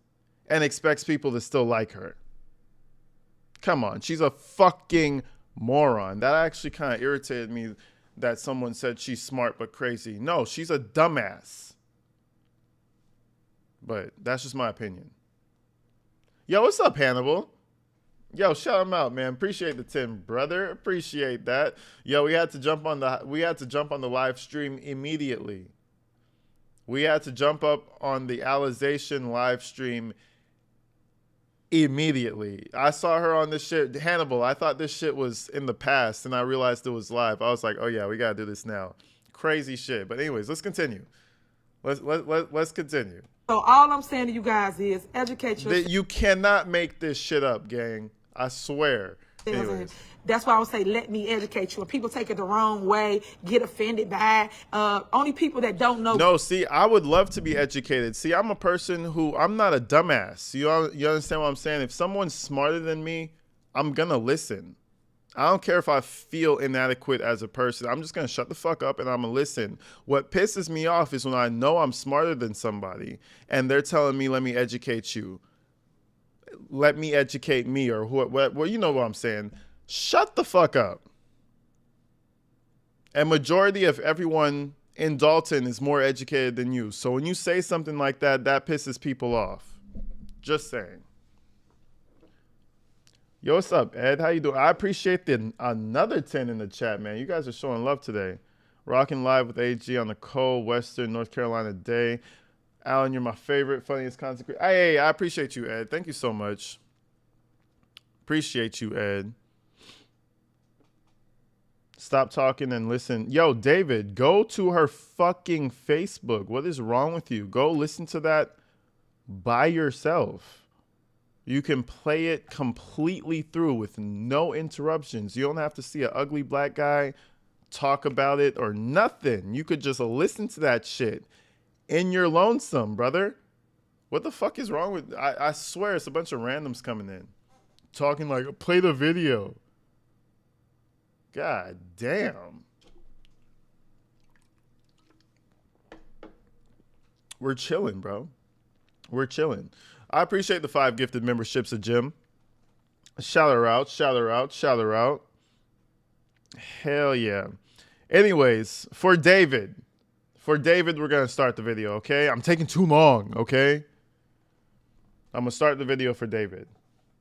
and expects people to still like her. Come on, she's a fucking moron. That actually kind of irritated me, that someone said she's smart but crazy. No, she's a dumbass. But that's just my opinion. Yo, what's up, Hannibal? Yo, shout him out, man. Appreciate the 10, brother. Appreciate that. Yo, we had to jump on the live stream immediately. We had to jump up on the Alization live stream immediately. I saw her on this shit. Hannibal, I thought this shit was in the past, and I realized it was live. I was like, oh yeah, we gotta do this now. Crazy shit. But anyways, let's continue. Let's continue. So all I'm saying to you guys is educate yourself. You cannot make this shit up, gang. I swear. Anyways. That's why I would say, let me educate you. When people take it the wrong way, get offended by only people that don't know. No, see, I would love to be educated. See, I'm a person who, I'm not a dumbass. You understand what I'm saying? If someone's smarter than me, I'm going to listen. I don't care if I feel inadequate as a person. I'm just going to shut the fuck up and I'm going to listen. What pisses me off is when I know I'm smarter than somebody and they're telling me, let me educate you. Let me educate me, or what? Well, you know what I'm saying. Shut the fuck up. And majority of everyone in Dalton is more educated than you. So when you say something like that, that pisses people off. Just saying. Yo, what's up, Ed? How you doing? I appreciate another 10 in the chat, man. You guys are showing love today. Rocking live with AG on the cold Western North Carolina day. Alan, you're my favorite, funniest content creator. Hey, I appreciate you, Ed. Thank you so much. Appreciate you, Ed. Stop talking and listen. Yo, David, go to her fucking Facebook. What is wrong with you? Go listen to that by yourself. You can play it completely through with no interruptions. You don't have to see an ugly black guy talk about it or nothing. You could just listen to that shit in your lonesome, brother. What the fuck is wrong with... I swear it's a bunch of randoms coming in. Talking like, play the video. God damn. We're chilling, bro. We're chilling. I appreciate the 5 gifted memberships of Jim. Shout her out, shout her out, shout her out. Hell yeah. Anyways, for David, we're going to start the video, okay? I'm taking too long, okay? I'm going to start the video for David.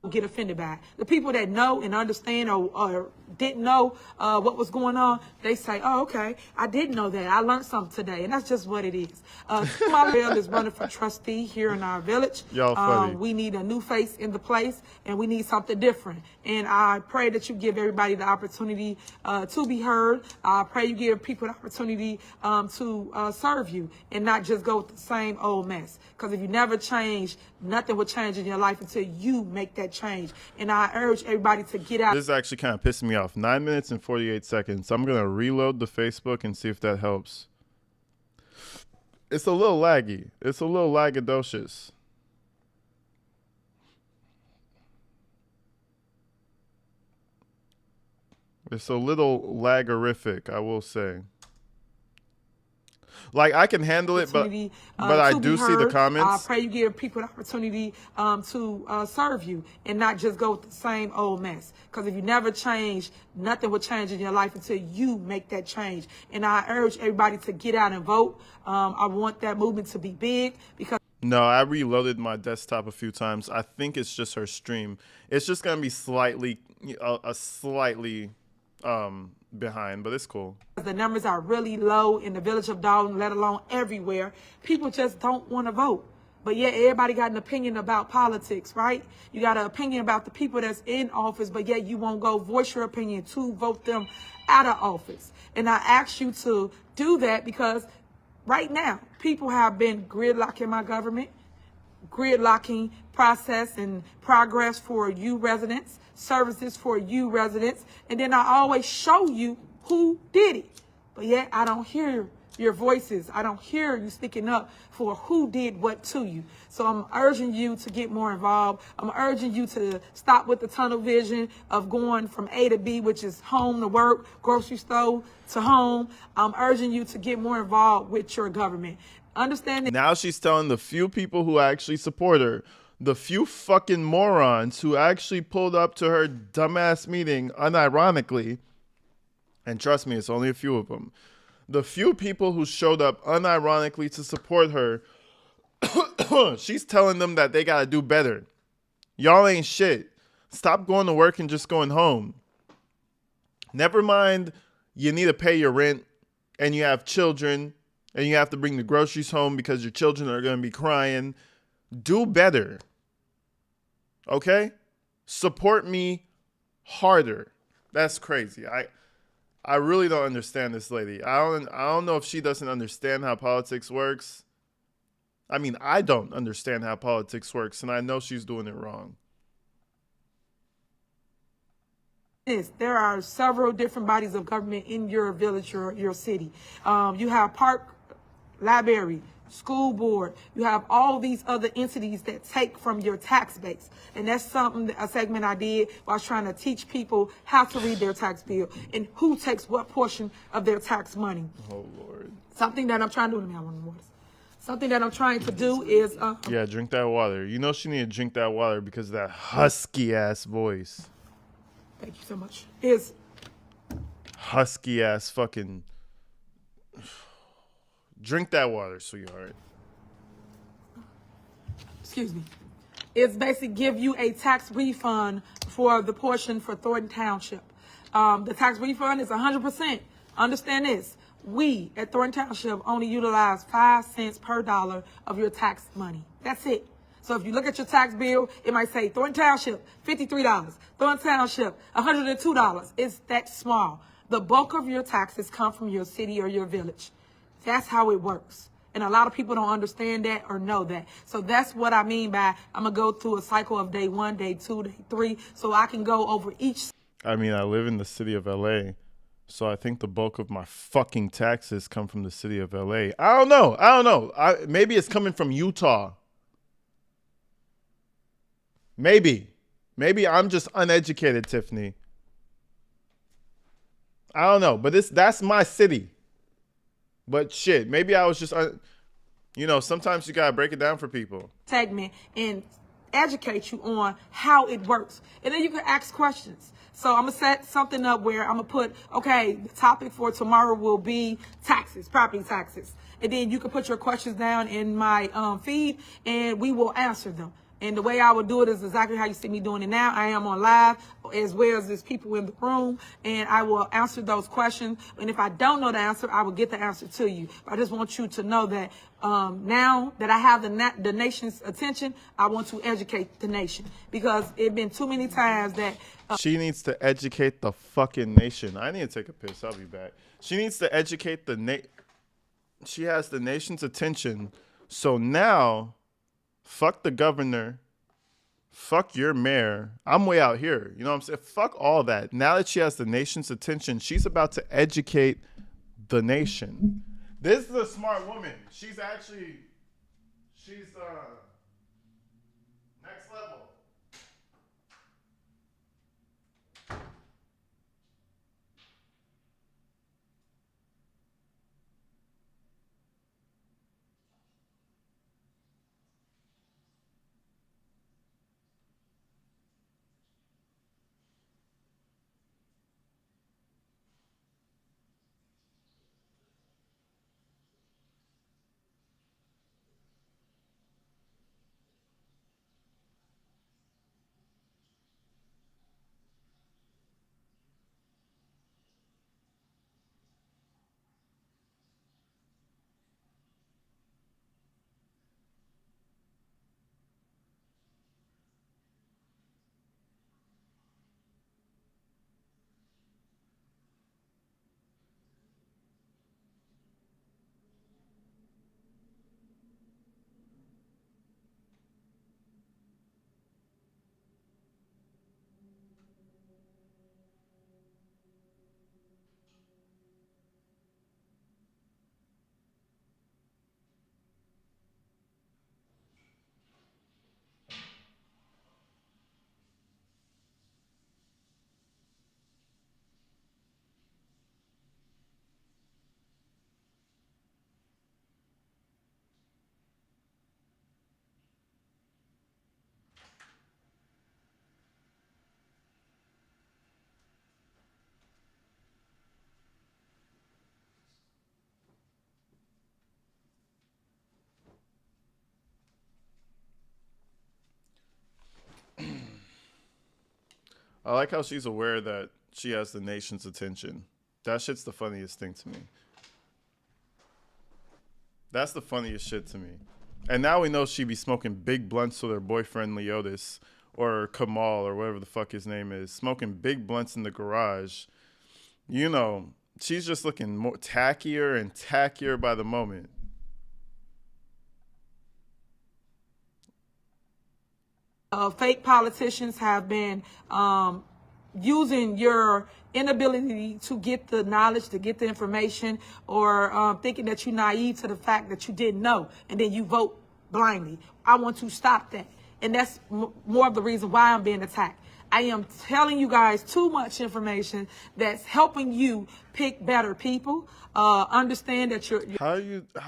Get offended by it. The people that know and understand or didn't know what was going on, they say, oh, okay, I didn't know that. I learned something today. And that's just what it is. My bill is running for trustee here in our village. Y'all funny. We need a new face in the place, and we need something different. And I pray that you give everybody the opportunity to be heard. I pray you give people the opportunity to serve you and not just go with the same old mess. Because if you never change, nothing will change in your life until you make that change. And I urge everybody to get out. This is actually kind of pissing me off. 9 minutes and 48 seconds. I'm going to reload the Facebook and see if that helps. It's a little laggy. It's a little lagadocious. It's a little lagorific, I will say. Like, I can handle it, but I to be do see the heard. I comments. pray you give people the opportunity to serve you and not just go with the same old mess. Because if you never change, nothing will change in your life until you make that change. And I urge everybody to get out and vote. I want that movement to be big because No, I reloaded my desktop a few times. I think it's just her stream. It's just gonna be slightly, slightly behind, but it's cool. the numbers are really low in the village of Dalton, let alone everywhere. People just don't want to vote. But yet everybody got an opinion about politics, right? You got an opinion about the people that's in office, but yet you won't go voice your opinion to vote them out of office. And I ask you to do that because right now, people have been gridlocking my government, gridlocking process and progress for you residents, services for you residents, and then I always show you who did it. But yet I don't hear your voices. I don't hear you speaking up for who did what to you. So I'm urging you to get more involved. I'm urging you to stop with the tunnel vision of going from A to B, which is home to work, grocery store to home. I'm urging you to get more involved with your government. Understand that Now she's telling the few people who actually support her, the few fucking morons who actually pulled up to her dumbass meeting unironically, and trust me, it's only a few of them. The few people who showed up unironically to support her, she's telling them that they gotta do better. Y'all ain't shit. Stop going to work and just going home. Never mind, you need to pay your rent and you have children and you have to bring the groceries home because your children are going to be crying. Do better. Okay? Support me harder. That's crazy. I really don't understand this lady. I don't know if she doesn't understand how politics works. I mean, I don't understand how politics works, and I know she's doing it wrong. there are several different bodies of government in your village or your city. You have park, library, school board. You have all these other entities that take from your tax base. And that's something, a segment I did while I was trying to teach people how to read their tax bill and who takes what portion of their tax money. Oh, Lord. Something that I'm trying to do. Let me have one more. Something that I'm trying to do is... yeah, drink that water. You know she need to drink that water because of that husky-ass voice. Thank you so much. Is husky-ass fucking... Drink that water, sweetheart. Excuse me. It's basically give you a tax refund for the portion for Thornton Township. The tax refund is 100%. Understand this. We at Thornton Township only utilize 5 cents per dollar of your tax money. That's it. So if you look at your tax bill, it might say Thornton Township, $53. Thornton Township, $102. It's that small. The bulk of your taxes come from your city or your village. That's how it works. And a lot of people don't understand that or know that. So that's what I mean by I'm going to go through a cycle of day 1, day 2, day 3, so I can go over each. I mean, I live in the city of LA, so I think the bulk of my fucking taxes come from the city of LA. I don't know. Maybe it's coming from Utah. Maybe I'm just uneducated, Tiffany. I don't know, but that's my city. But shit, maybe I was just, sometimes you gotta break it down for people. Segment and educate you on how it works. And then you can ask questions. So I'm gonna set something up where I'm gonna put, okay, the topic for tomorrow will be taxes, property taxes. And then you can put your questions down in my feed and we will answer them. And the way I would do it is exactly how you see me doing it now. I am on live as well as there's people in the room, and I will answer those questions. And if I don't know the answer, I will get the answer to you. But I just want you to know that now that I have the nation's attention, I want to educate the nation because it's been too many times that... she needs to educate the fucking nation. I need to take a piss. I'll be back. She needs to educate she has the nation's attention. So now... fuck the governor. Fuck your mayor. I'm way out here. You know what I'm saying? Fuck all that. Now that she has the nation's attention, she's about to educate the nation. This is a smart woman. She's next level. 100%. I like how she's aware that she has the nation's attention. That shit's the funniest thing to me. That's the funniest shit to me. And now we know she be smoking big blunts with her boyfriend Leotis or Kamal or whatever the fuck his name is, smoking big blunts in the garage. You know, she's just looking more tackier and tackier by the moment. Fake politicians have been using your inability to get the knowledge, to get the information, or thinking that you're naive to the fact that you didn't know, and then you vote blindly. I want to stop that. And that's more of the reason why I'm being attacked. I am telling you guys too much information that's helping you pick better people. Understand that you're how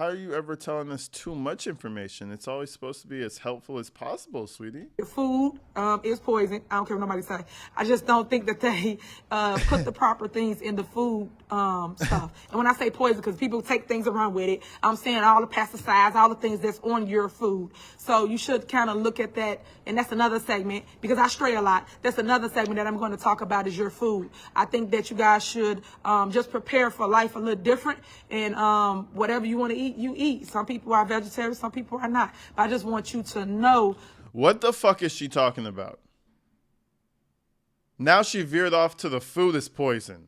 are you ever telling us too much information? It's always supposed to be as helpful as possible, sweetie. your food is poison. I don't care what nobody say. I just don't think that they put the proper things in the food stuff. And when I say poison, because people take things around with it, I'm saying all the pesticides, all the things that's on your food. So you should kind of look at that. And that's another segment, because I stray a lot. That's another segment that I'm going to talk about is your food. I think that you guys should just prepare for life a little different. And whatever you want to eat, you eat. Some people are vegetarians, some people are not. But I just want you to know. What the fuck is she talking about? Now she veered off to the food is poison.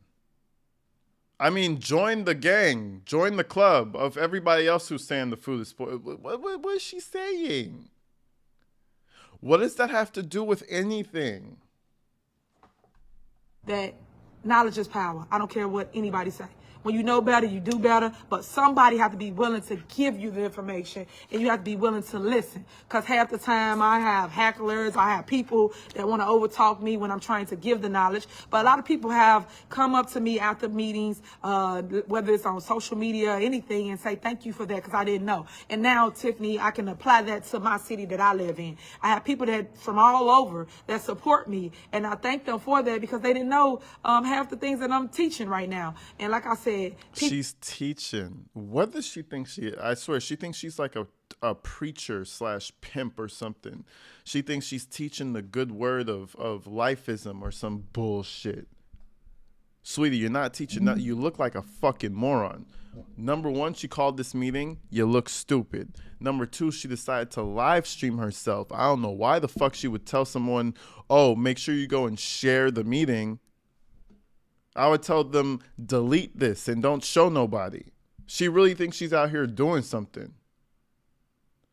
I mean, join the gang. Join the club of everybody else who's saying the food is poison. What is she saying? What does that have to do with anything? That knowledge is power. I don't care what anybody say. When you know better, you do better. But somebody have to be willing to give you the information, and you have to be willing to listen. Because half the time I have hecklers, I have people that want to overtalk me when I'm trying to give the knowledge. But a lot of people have come up to me after meetings, whether it's on social media or anything, and say, thank you for that, because I didn't know. And now, Tiffany, I can apply that to my city that I live in. I have people that from all over that support me, and I thank them for that, because they didn't know half the things that I'm teaching right now. And like I said, she's teaching. What does she think she is? I swear, she thinks she's like a preacher / pimp or something. She thinks she's teaching the good word of lifeism or some bullshit. Sweetie, you're not teaching nothing. You look like a fucking moron. Number one, she called this meeting, you look stupid. Number two, she decided to live stream herself. I don't know why the fuck she would tell someone, oh, make sure you go and share the meeting. I would tell them, delete this and don't show nobody. She really thinks she's out here doing something.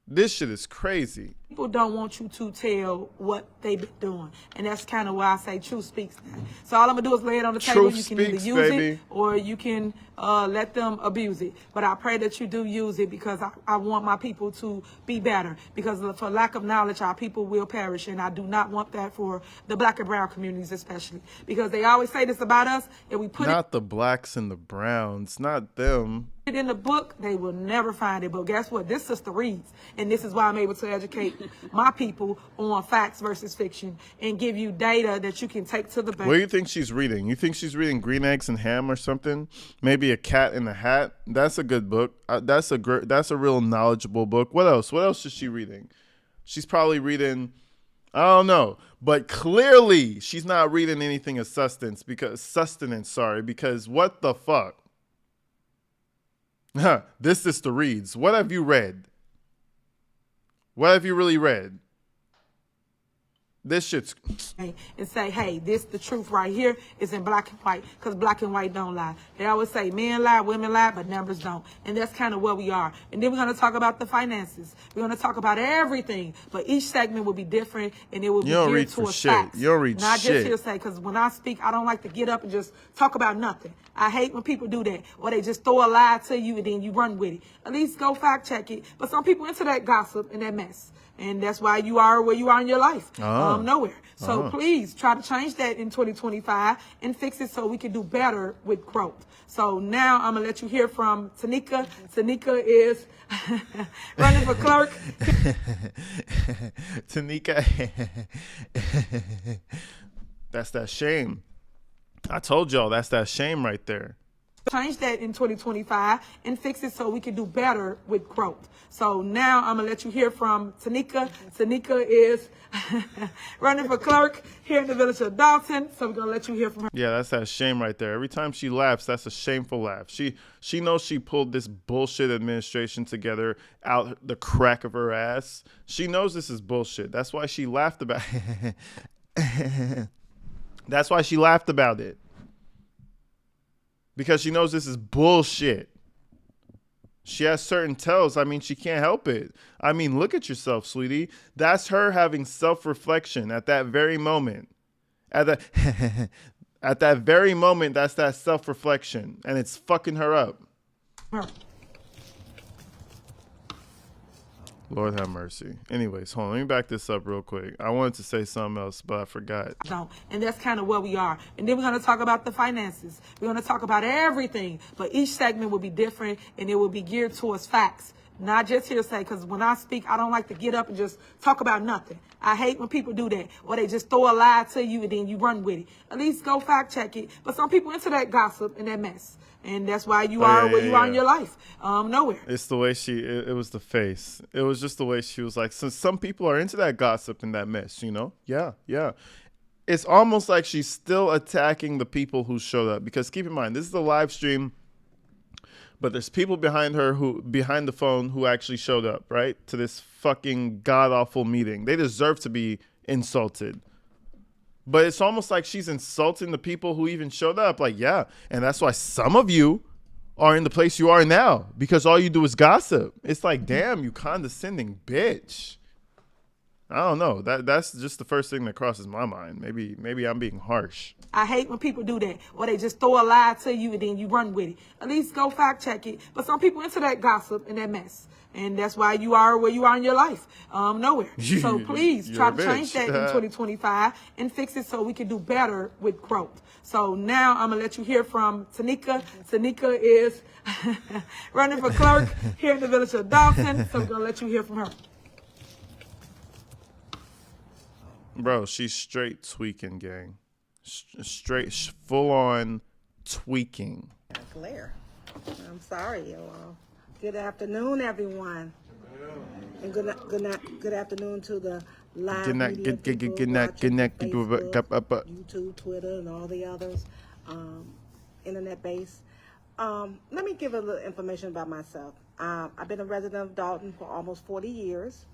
This shit is crazy. People don't want you to tell what they've been doing. And that's kind of why I say truth speaks now. So all I'm going to do is lay it on the table. Truth You can speaks, either use baby. it or you can let them abuse it. But I pray that you do use it, because I want my people to be better. Because for lack of knowledge, our people will perish. And I do not want that for the black and brown communities especially. Because they always say this about us, and we put Not the blacks and the browns, not them. it in the book, they will never find it. But guess what? This sister reads. And this is why I'm able to educate my people on facts versus fiction and give you data that you can take to the bank. What do you think she's reading? You think she's reading Green Eggs and Ham or something? Maybe A Cat in the Hat? That's a good book. That's a real knowledgeable book. What else? What else is she reading? She's probably reading, I don't know. But clearly she's not reading anything of sustenance because what the fuck? This sister reads. What have you read? What have you really read? This shit's... And say, hey, this the truth right here is in black and white, because black and white don't lie. They always say men lie, women lie, but numbers don't. And that's kind of where we are. And then we're going to talk about the finances. We're going to talk about everything. But each segment will be different, and it will be geared towards facts. You don't read Not shit. just hearsay, because when I speak, I don't like to get up and just talk about nothing. I hate when people do that, or they just throw a lie to you and then you run with it. At least go fact check it. But some people into that gossip and that mess. And that's why you are where you are in your life. Nowhere. So please try to change that in 2025 and fix it so we can do better with growth. So now I'm going to let you hear from Tanika. Tanika is running for clerk. Tanika. That's that shame. I told y'all that's that shame right there. change that in 2025 and fix it so we can do better with growth. So now I'm gonna let you hear from Tanika. Tanika is running for clerk here in the village of Dalton. So we're gonna let you hear from her. Yeah, that's that shame right there. Every time she laughs, that's a shameful laugh. She knows she pulled this bullshit administration together out the crack of her ass. She knows this is bullshit. That's why she laughed about it. That's why she laughed about it. Because she knows this is bullshit. She has certain tells. I mean, she can't help it. I mean, look at yourself, sweetie. That's her having self-reflection at that very moment. At that very moment, that's that self-reflection. And it's fucking her up. Lord have mercy. Anyways, hold on. Let me back this up real quick. I wanted to say something else, but I forgot. No, and that's kind of where we are. And then we're going to talk about the finances. We're going to talk about everything. But each segment will be different, and it will be geared towards facts. Not just hearsay, because when I speak, I don't like to get up and just talk about nothing. I hate when people do that, or they just throw a lie to you and then you run with it. At least go fact check it. But some people into that gossip and that mess. And that's why you are where you are in your life. Nowhere. It's the way it was the face. It was just the way she was like, so some people are into that gossip and that mess, you know? Yeah, yeah. It's almost like she's still attacking the people who showed up. Because keep in mind, this is a live stream, but there's people behind the phone who actually showed up, right? To this fucking god-awful meeting. They deserve to be insulted. But it's almost like she's insulting the people who even showed up. Like, yeah. And that's why some of you are in the place you are now. Because all you do is gossip. It's like, damn, you condescending bitch. I don't know. That's just the first thing that crosses my mind. Maybe I'm being harsh. I hate when people do that. Or they just throw a lie to you and then you run with it. At least go fact check it. But some people into that gossip and that mess. And that's why you are where you are in your life. Nowhere. So please try to change that in 2025 and fix it so we can do better with growth. So now I'm going to let you hear from Tanika. Tanika is running for clerk here in the village of Dalton. So we're going to let you hear from her. Bro, she's straight tweaking, gang. Straight, full-on tweaking. Claire. I'm sorry, y'all. Good afternoon, everyone. And good afternoon to the live media people watching Facebook, YouTube, Twitter, and all the others, internet-based. Let me give a little information about myself. I've been a resident of Dalton for almost 40 years.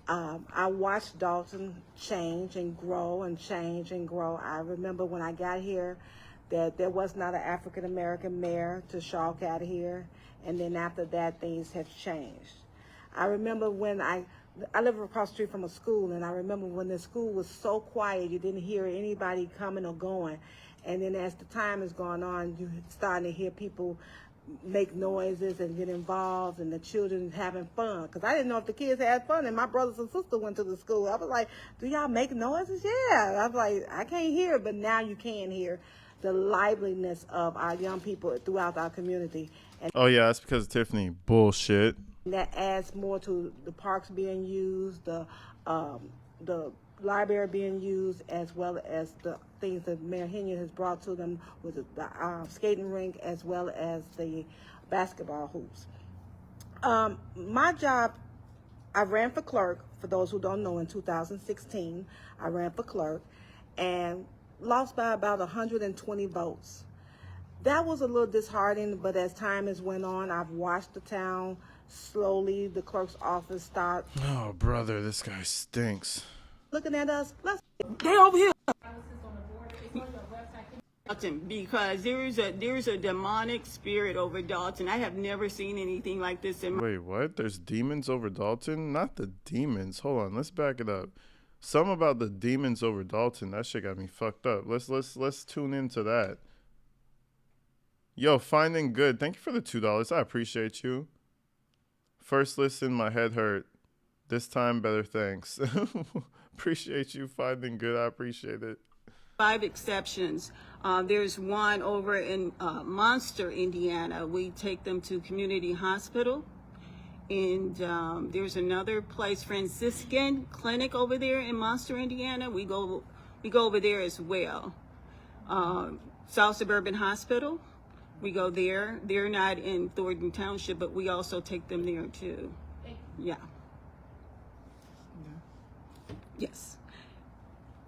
I watched Dalton change and grow and change and grow. I remember when I got here that there was not an African-American mayor to stalk out here. And then after that, things have changed. I remember when I live across the street from a school, and I remember when the school was so quiet, you didn't hear anybody coming or going. And then as the time has gone on, you're starting to hear people make noises and get involved, and the children having fun. Because I didn't know if the kids had fun, and my brothers and sisters went to the school. I was like, do y'all make noises? Yeah. I was like, I can't hear, but now you can hear the liveliness of our young people throughout our community. And oh, yeah, that's because of Tiffany. Bullshit. that adds more to the parks being used, the library being used, as well as the things that Mayor Henyard has brought to them with the skating rink, as well as the basketball hoops. My job, I ran for clerk. For those who don't know, in 2016, I ran for clerk and lost by about 120 votes. That was a little disheartening, but as time has went on, I've watched the town slowly, the clerk's office start. Oh, brother, this guy stinks. Looking at us, They over here. Because there is a demonic spirit over Dalton. I have never seen anything like this in my Wait, what? There's demons over Dalton? Not the demons. Hold on, let's back it up. Something about the demons over Dalton. That shit got me fucked up. Let's tune into that. Yo, Finding Good. Thank you for the $2. I appreciate you. First listen, my head hurt. This time, better thanks. Appreciate you, Finding Good. I appreciate it. 5 exceptions. There's one over in Monster, Indiana. We take them to Community Hospital. And there's another place, Franciscan Clinic over there in Monster, Indiana. We go over there as well. South Suburban Hospital. We go there. They're not in Thornton Township, but we also take them there too. Yeah. Yes.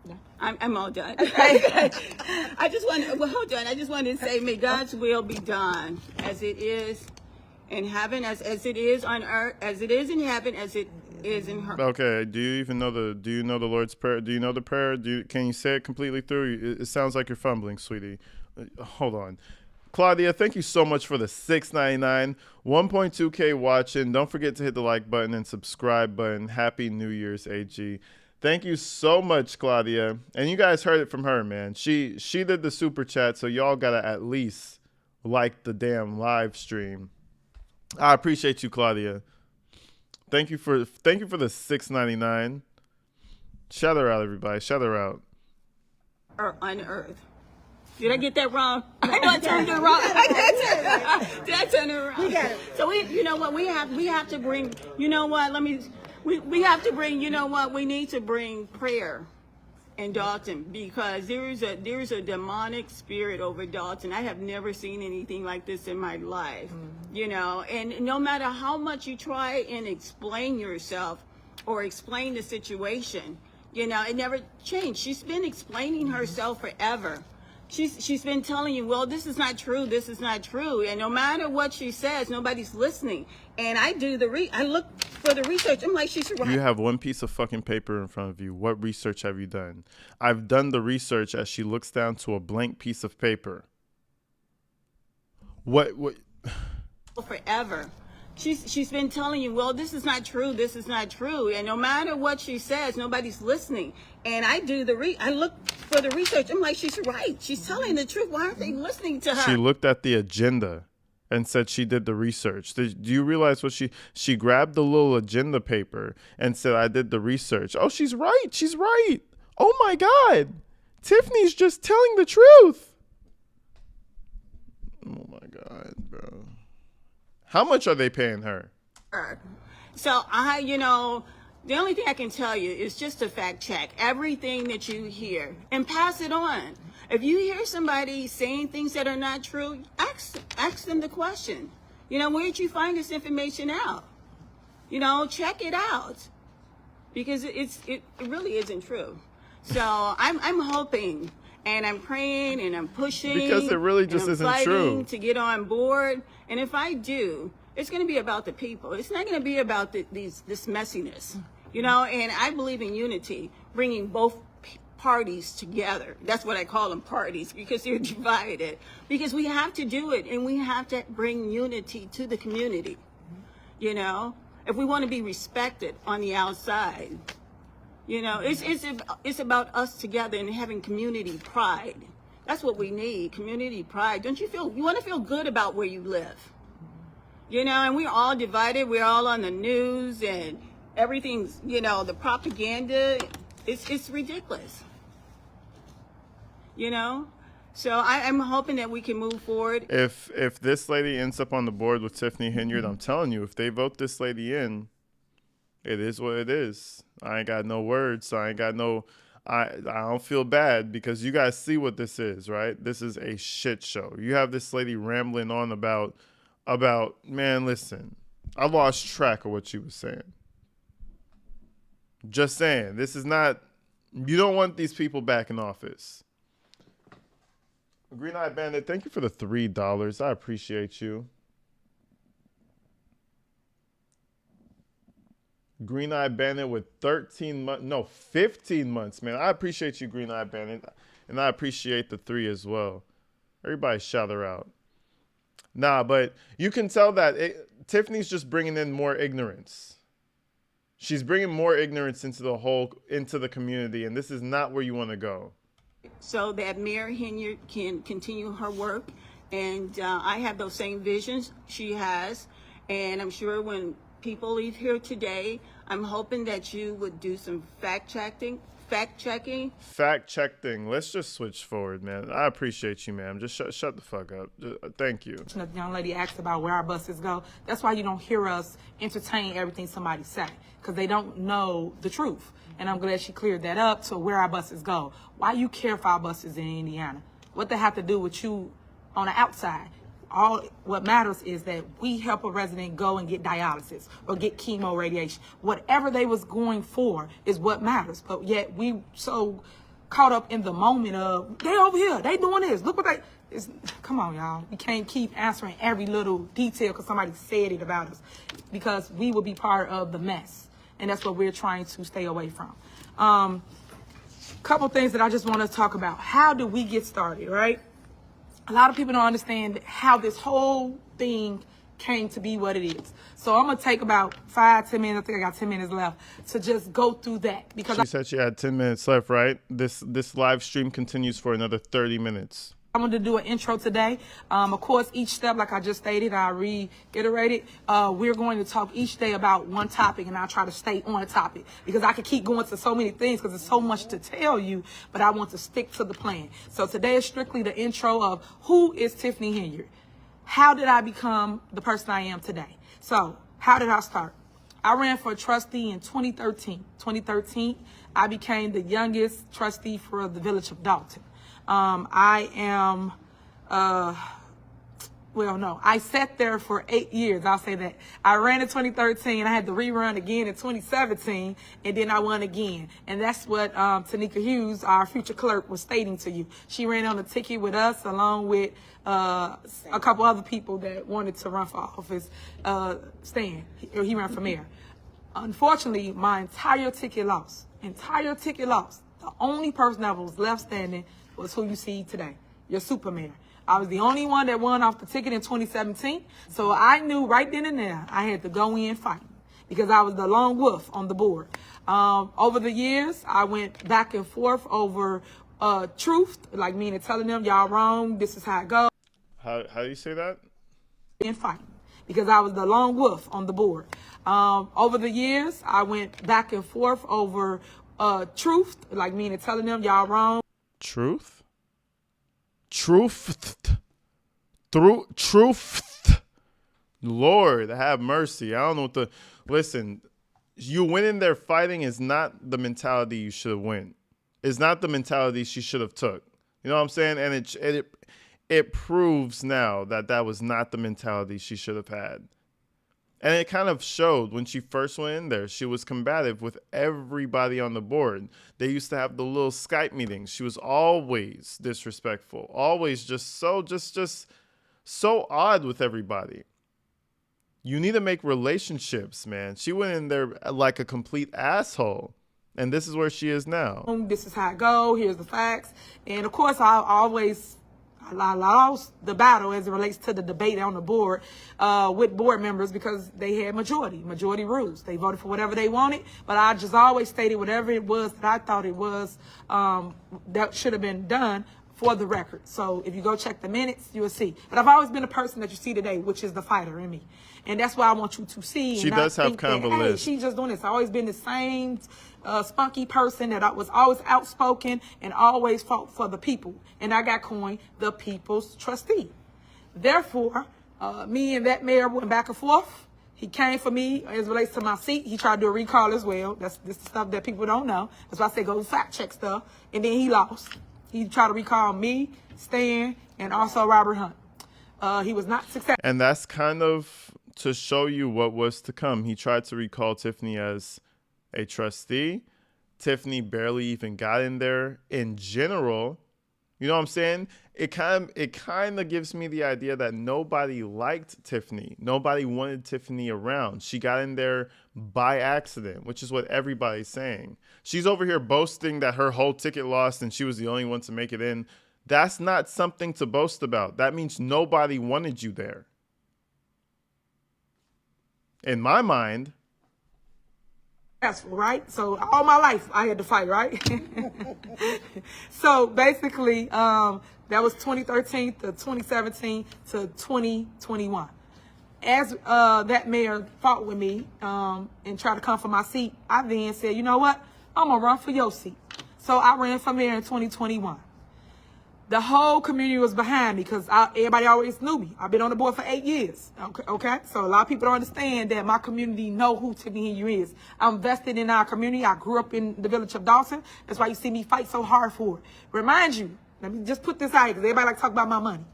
Yeah. I'm all done. I just want. Well, hold on. I just wanted to say, may God's will be done, as it is in heaven, as it is on earth, as it is in heaven, as it is in her. Okay. Do you know the Lord's Prayer? Do you know the prayer? Can you say it completely through? It sounds like you're fumbling, sweetie. Hold on. Claudia, thank you so much for the $6.99. 1.2K watching. Don't forget to hit the like button and subscribe button. Happy New Year's, AG. Thank you so much, Claudia. And you guys heard it from her, man. She did the super chat, so y'all gotta at least like the damn live stream. I appreciate you, Claudia. Thank you for the $6.99. Shout her out, everybody. Shout her out. Or on earth. Did I get that wrong? I turned it wrong. Did I turn it around? We got it. So you know what? We have to bring. You know what? We have to bring. You know what? We need to bring prayer in Dalton, because there's a demonic spirit over Dalton. I have never seen anything like this in my life. You know, and no matter how much you try and explain yourself or explain the situation, you know, it never changed. She's been explaining herself forever. She's been telling you, well, this is not true, this is not true, and no matter what she says, nobody's listening. And I do I look for the research. I'm like, she's right. You have one piece of fucking paper in front of you. What research have you done? I've done the research as she looks down to a blank piece of paper. What? Forever. She's been telling you, well, this is not true, this is not true, and no matter what she says, nobody's listening. And I do I look for the research. I'm like, she's right. She's telling the truth. Why aren't they listening to her? She looked at the agenda and said she did the research. Do you realize what she grabbed the little agenda paper and said, I did the research. Oh, she's right. She's right. Oh my God. Tiffany's just telling the truth. Oh my God, bro. How much are they paying her? So the only thing I can tell you is just to fact check everything that you hear and pass it on. If you hear somebody saying things that are not true, ask them the question. You know, where did you find this information out? You know, check it out, because it really isn't true. So I'm hoping and I'm praying and I'm pushing, because it really just isn't true, to get on board. And if I do, it's going to be about the people. It's not going to be about this messiness, you know. And I believe in unity, bringing both parties together. That's what I call them, parties, because they're divided. Because we have to do it, and we have to bring unity to the community. You know, if we want to be respected on the outside, you know, it's about us together and having community pride. That's what we need, community pride. Don't you want to feel good about where you live? You know, and we're all divided. We're all on the news and everything's, you know, the propaganda. It's ridiculous. You know? So I'm hoping that we can move forward. If this lady ends up on the board with Tiffany Henyard, I'm telling you, if they vote this lady in, it is what it is. I ain't got no words. So I don't feel bad, because you guys see what this is, right? This is a shit show. You have this lady rambling on about, man, listen, I lost track of what she was saying. Just saying, this is not, you don't want these people back in office. Green Eye Bandit, thank you for the $3. I appreciate you. Green Eye Bandit with 15 months, man. I appreciate you, Green Eye Bandit. And I appreciate the 3 as well. Everybody shout her out. Nah, but you can tell that Tiffany's just bringing in more ignorance. She's bringing more ignorance into the community, and this is not where you want to go. So that Mayor Henyard can continue her work, and I have those same visions she has, and I'm sure when people leave here today, I'm hoping that you would do some fact checking. Let's just switch forward, man. I appreciate you, ma'am. Just shut the fuck up. Thank you. The young lady asked about where our buses go. That's why you don't hear us entertain everything somebody say, because they don't know the truth. And I'm glad she cleared that up to where our buses go. Why you care for our buses in Indiana? What they have to do with you on the outside? All what matters is that we help a resident go and get dialysis or get chemo radiation. Whatever they was going for is what matters. But yet we so caught up in the moment of, they over here, they doing this. Look what they, come on, y'all. We can't keep answering every little detail because somebody said it about us, because we will be part of the mess. And that's what we're trying to stay away from. Couple things that I just want to talk about. How do we get started, right? A lot of people don't understand how this whole thing came to be what it is. So I'm going to take about 5-10 minutes. I think I got 10 minutes left to just go through that. Because She said she had 10 minutes left, right? This live stream continues for another 30 minutes. I'm going to do an intro today. Of course, each step, like I just stated, I reiterated, we're going to talk each day about one topic, and I'll try to stay on a topic because I could keep going to so many things because there's so much to tell you, but I want to stick to the plan. So today is strictly the intro of who is Tiffany Henyard? How did I become the person I am today? So how did I start? I ran for a trustee in 2013. 2013, I became the youngest trustee for the village of Dalton. I am, I sat there for 8 years. I'll say that. I ran in 2013. I had to rerun again in 2017, and then I won again. And that's what Tanika Hughes, our future clerk, was stating to you. She ran on the ticket with us along with a couple other people that wanted to run for office. Stan, he ran for mayor. Unfortunately, my entire ticket lost. The only person that was left standing was who you see today, your super mayor. I was the only one that won off the ticket in 2017. So I knew right then and there I had to go in fighting because I was the lone wolf on the board. Over the years, I went back and forth over truth, like meaning telling them y'all wrong, this is how it goes. How do you say that? In fighting because I was the lone wolf on the board. Over the years, I went back and forth over truth, like meaning telling them y'all wrong. Truth. Lord, have mercy. I don't know what the... Listen, you winning there fighting is not the mentality you should win. It's not the mentality she should have took. You know what I'm saying? And it proves now that that was not the mentality she should have had. And it kind of showed when she first went in there. She was combative with everybody on the board. They used to have the little Skype meetings. She was always disrespectful, always just so odd with everybody. You need to make relationships, man. She went in there like a complete asshole. And this is where she is now. This is how it go. Here's the facts. And of course, I lost the battle as it relates to the debate on the board with board members because they had majority rules. They voted for whatever they wanted, but I just always stated whatever it was that I thought it was that should have been done for the record. So if you go check the minutes, you will see. But I've always been a person that you see today, which is the fighter in me. And that's what I want you to see. She does have kind of a list. She's just doing this. I've always been the same spunky person that I was always outspoken and always fought for the people. And I got coined the people's trustee. Therefore, me and that mayor went back and forth. He came for me as it relates to my seat. He tried to do a recall as well. That's the stuff that people don't know. That's why I say go fact check stuff. And then he lost. He tried to recall me, Stan, and also Robert Hunt. He was not successful. And that's kind of to show you what was to come. He tried to recall Tiffany as a trustee. Tiffany barely even got in there in general. You know what I'm saying? It kind of gives me the idea that nobody liked Tiffany. Nobody wanted Tiffany around. She got in there by accident, which is what everybody's saying. She's over here boasting that her whole ticket lost and she was the only one to make it in. That's not something to boast about. That means nobody wanted you there. In my mind. Right? So all my life I had to fight, right? So basically, that was 2013 to 2017 to 2021. As that mayor fought with me and tried to come for my seat, I then said, you know what? I'm going to run for your seat. So I ran for mayor in 2021. The whole community was behind me because everybody always knew me. I've been on the board for 8 years. Okay? So a lot of people don't understand that my community know who Tiffany Henyard is. I'm vested in our community. I grew up in the village of Dawson. That's why you see me fight so hard for it. Remind you, let me just put this out because everybody like to talk about my money.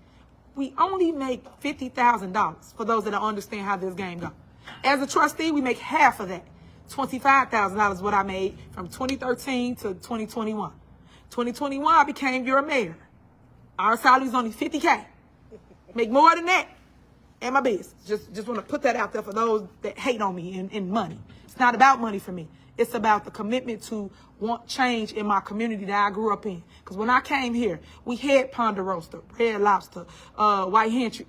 we only make $50,000 for those that don't understand how this game goes. As a trustee, we make half of that. $25,000 is what I made from 2013 to 2021. 2021, I became your mayor. Our salary is only $50K. Make more than that in my business. Just want to put that out there for those that hate on me in money. It's not about money for me. It's about the commitment to want change in my community that I grew up in. Because when I came here, we had Ponderosa, Red Lobster, White Hentry,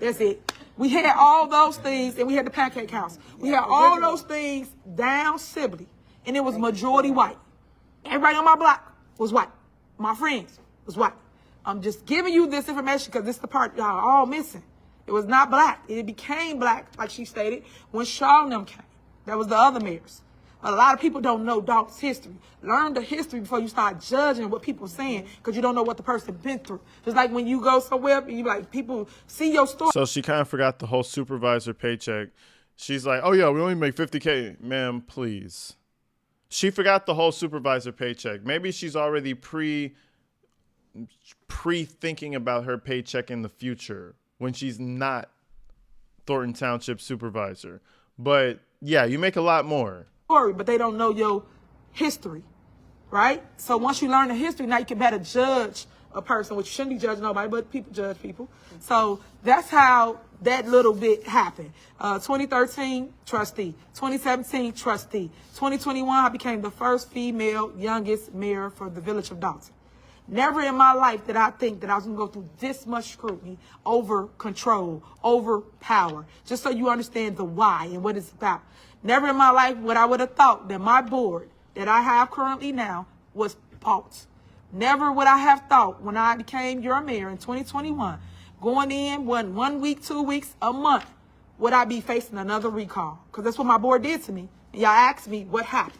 that's it. We had all those things, and we had the Pancake House. We had all those things down Sibley, and it was majority white. Everybody on my block was white. My friends was white. I'm just giving you this information because this is the part y'all are all missing. It was not black. It became black, like she stated, when Shaw and them came. That was the other mayors. But a lot of people don't know Dalton's history. Learn the history before you start judging what people are saying because you don't know what the person been through. Just like when you go somewhere and you like people see your story. So she kind of forgot the whole supervisor paycheck. She's like, oh, yeah, we only make $50K. Ma'am, please. She forgot the whole supervisor paycheck. Maybe she's already pre-thinking about her paycheck in the future when she's not Thornton Township supervisor. But yeah, you make a lot more. But they don't know your history, right? So once you learn the history, now you can better judge a person, which you shouldn't be judging nobody, but people judge people. So that's how that little bit happened. 2013, trustee. 2017, trustee. 2021, I became the first female youngest mayor for the village of Dalton. Never in my life did I think that I was going to go through this much scrutiny over control, over power, just so you understand the why and what it's about. Never in my life would I would have thought that my board that I have currently now was false. Never would I have thought when I became your mayor in 2021, going in 1 week, 2 weeks, a month, would I be facing another recall? Because that's what my board did to me. And y'all asked me what happened.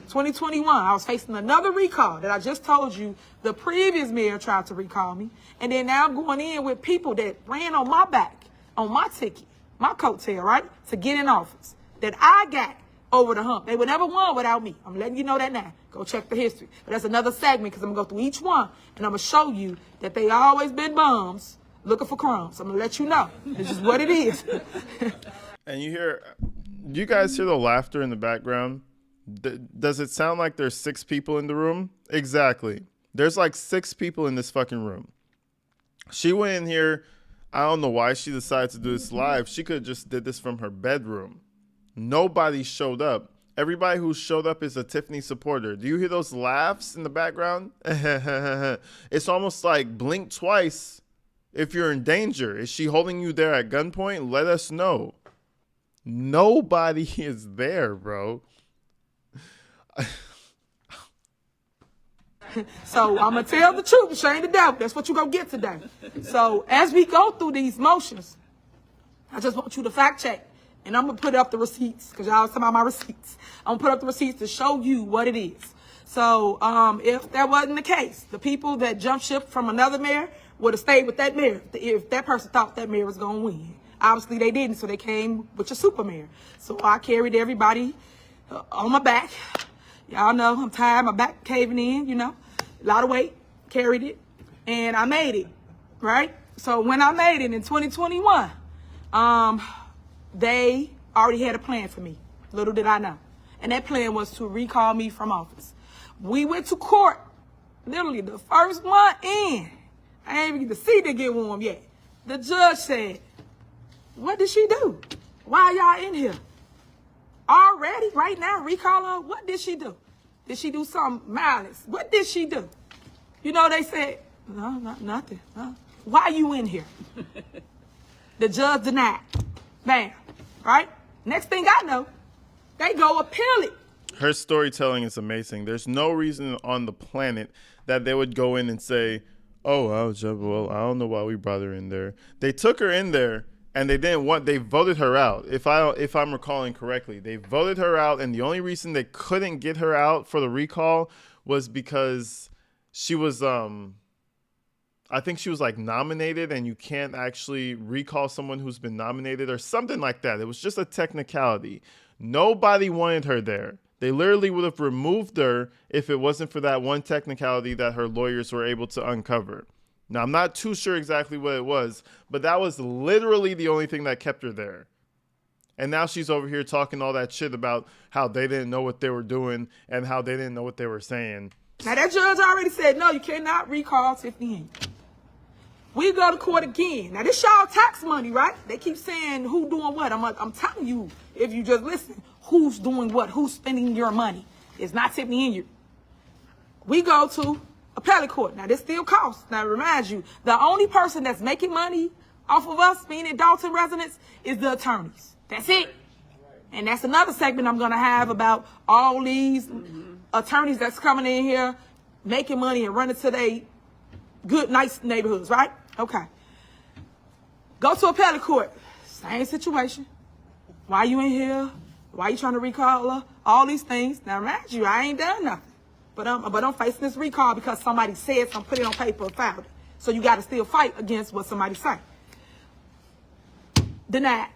2021, I was facing another recall that I just told you the previous mayor tried to recall me. And then now I'm going in with people that ran on my back, on my ticket, my coattail, right, to get in office, that I got over the hump. They would never won without me. I'm letting you know that now. Go check the history. But that's another segment because I'm going to go through each one, and I'm going to show you that they always been bums looking for crumbs. I'm going to let you know. This is what it is. And you guys hear the laughter in the background? Does it sound like there's 6 people in the room? Exactly. There's like 6 people in this fucking room. She went in here. I don't know why she decided to do this live. She could have just did this from her bedroom. Nobody showed up. Everybody who showed up is a Tiffany supporter. Do you hear those laughs in the background? It's almost like blink twice if you're in danger. Is she holding you there at gunpoint? Let us know. Nobody is there, bro. So I'm going to tell the truth and shame the devil. That's what you're going to get today. So as we go through these motions, I just want you to fact check. And I'm going to put up the receipts because y'all was talking about my receipts. I'm going to put up the receipts to show you what it is. So if that wasn't the case, the people that jumped ship from another mayor would have stayed with that mayor if that person thought that mayor was going to win. Obviously, they didn't, so they came with your super mayor. So I carried everybody on my back. Y'all know I'm tired, my back caving in, you know. A lot of weight, carried it, and I made it, right? So when I made it in 2021, they already had a plan for me. Little did I know. And that plan was to recall me from office. We went to court literally the first month in. I ain't even get to see to get warm yet. The judge said, what did she do? Why y'all in here? Already, right now, recall her? What did she do? Did she do something malice? What did she do? You know, they said, no, nothing. No. Why you in here? The judge denied. Bam. Right? Next thing I know, they go appeal it. Her storytelling is amazing. There's no reason on the planet that they would go in and say, oh, well, I don't know why we brought her in there. They took her in there and they voted her out. If I'm recalling correctly, they voted her out. And the only reason they couldn't get her out for the recall was because she was, I think she was like nominated, and you can't actually recall someone who's been nominated or something like that. It was just a technicality. Nobody wanted her there. They literally would have removed her if it wasn't for that one technicality that her lawyers were able to uncover. Now, I'm not too sure exactly what it was, but that was literally the only thing that kept her there. And now she's over here talking all that shit about how they didn't know what they were doing and how they didn't know what they were saying. Now, that judge already said, no, you cannot recall Tiffany Henyard. We go to court again. Now, this y'all tax money, right? They keep saying who doing what. I'm telling you, if you just listen, who's doing what, who's spending your money. It's not Tiffany Henyard. We go to appellate court. Now, this still costs. Now, remind you, the only person that's making money off of us, meaning Dalton residents, is the attorneys. That's it. And that's another segment I'm going to have about all these attorneys that's coming in here, making money and running to their good, nice neighborhoods, right? Okay. Go to appellate court. Same situation. Why you in here? Why you trying to recall her? All these things. Now, remind you, I ain't done nothing. But I'm facing this recall because somebody said something, put it on paper, and filed it. So you got to still fight against what somebody say. Denied.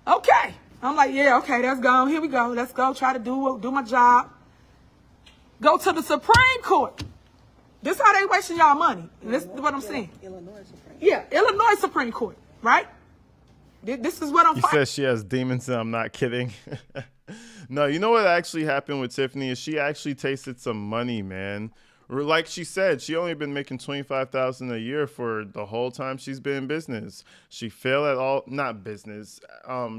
Okay. I'm like, yeah, okay, let's go. Here we go. Let's go try to do my job. Go to the Supreme Court. This how they wasting y'all money. And this is what I'm saying. Illinois Supreme. Yeah, Illinois Supreme Court, right? This is what I'm You fighting. said she has demons, and I'm not kidding. No, you know what actually happened with Tiffany is she actually tasted some money, man. Like she said, she only been making $25,000 a year for the whole time she's been in business. She failed at all, not business.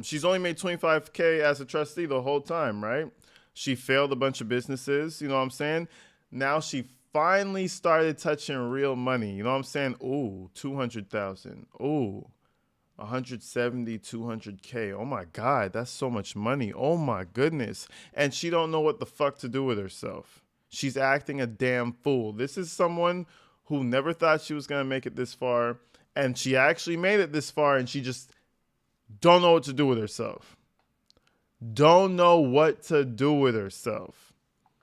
She's only made $25K as a trustee the whole time, right? She failed a bunch of businesses, you know what I'm saying? Now she finally started touching real money, you know what I'm saying? Ooh, 200,000. Ooh, 170, 200K. Oh my God, that's so much money. Oh my goodness. And she don't know what the fuck to do with herself. She's acting a damn fool. This is someone who never thought she was going to make it this far, and she actually made it this far, and she just don't know what to do with herself. Don't know what to do with herself.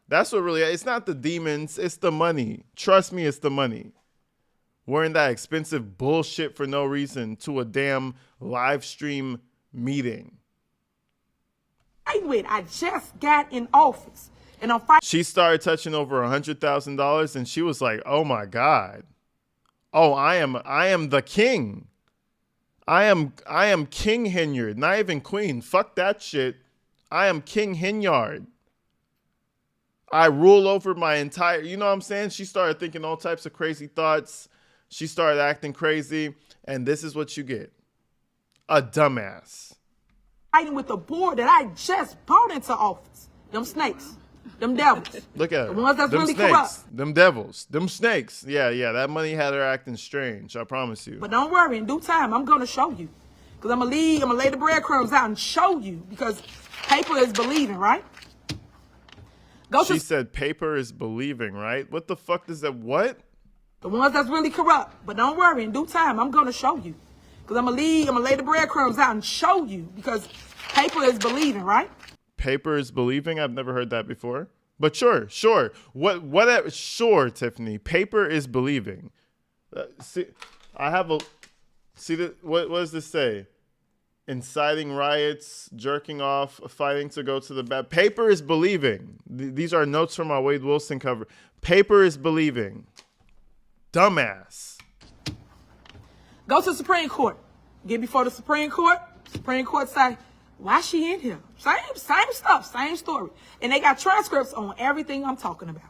That's what really, it's not the demons, it's the money. Trust me, it's the money. Wearing that expensive bullshit for no reason to a damn live stream meeting. I just got in office. And I'm fighting. She started touching over $100,000 and she was like, oh my God. Oh, I am the king. I am King Henyard, not even queen. Fuck that shit. I am King Henyard. I rule over my entire, you know what I'm saying? She started thinking all types of crazy thoughts. She started acting crazy. And this is what you get. A dumbass. Fighting with the board that I just brought into office. Them snakes. Them devils. Look at her. The ones that's them really snakes, corrupt. them devils, them snakes. Yeah, that money had her acting strange. I promise you. But don't worry, in due time, I'm going to show you. Because I'm going to lay the breadcrumbs out and show you. Because paper is believing, right? She said paper is believing, right? What the fuck does that, what? The ones that's really corrupt. But don't worry, in due time, I'm going to show you. Because I'm going to lay the breadcrumbs out and show you. Because paper is believing, right? Paper is believing? I've never heard that before. But sure. Whatever. Sure, Tiffany. Paper is believing. See, what does this say? Inciting riots, jerking off, fighting to go to the bed. Paper is believing. These are notes from our Wade Wilson cover. Paper is believing. Dumbass. Go to the Supreme Court. Get before the Supreme Court. Supreme Court say, why she in here? Same stuff, same story. And they got transcripts on everything I'm talking about.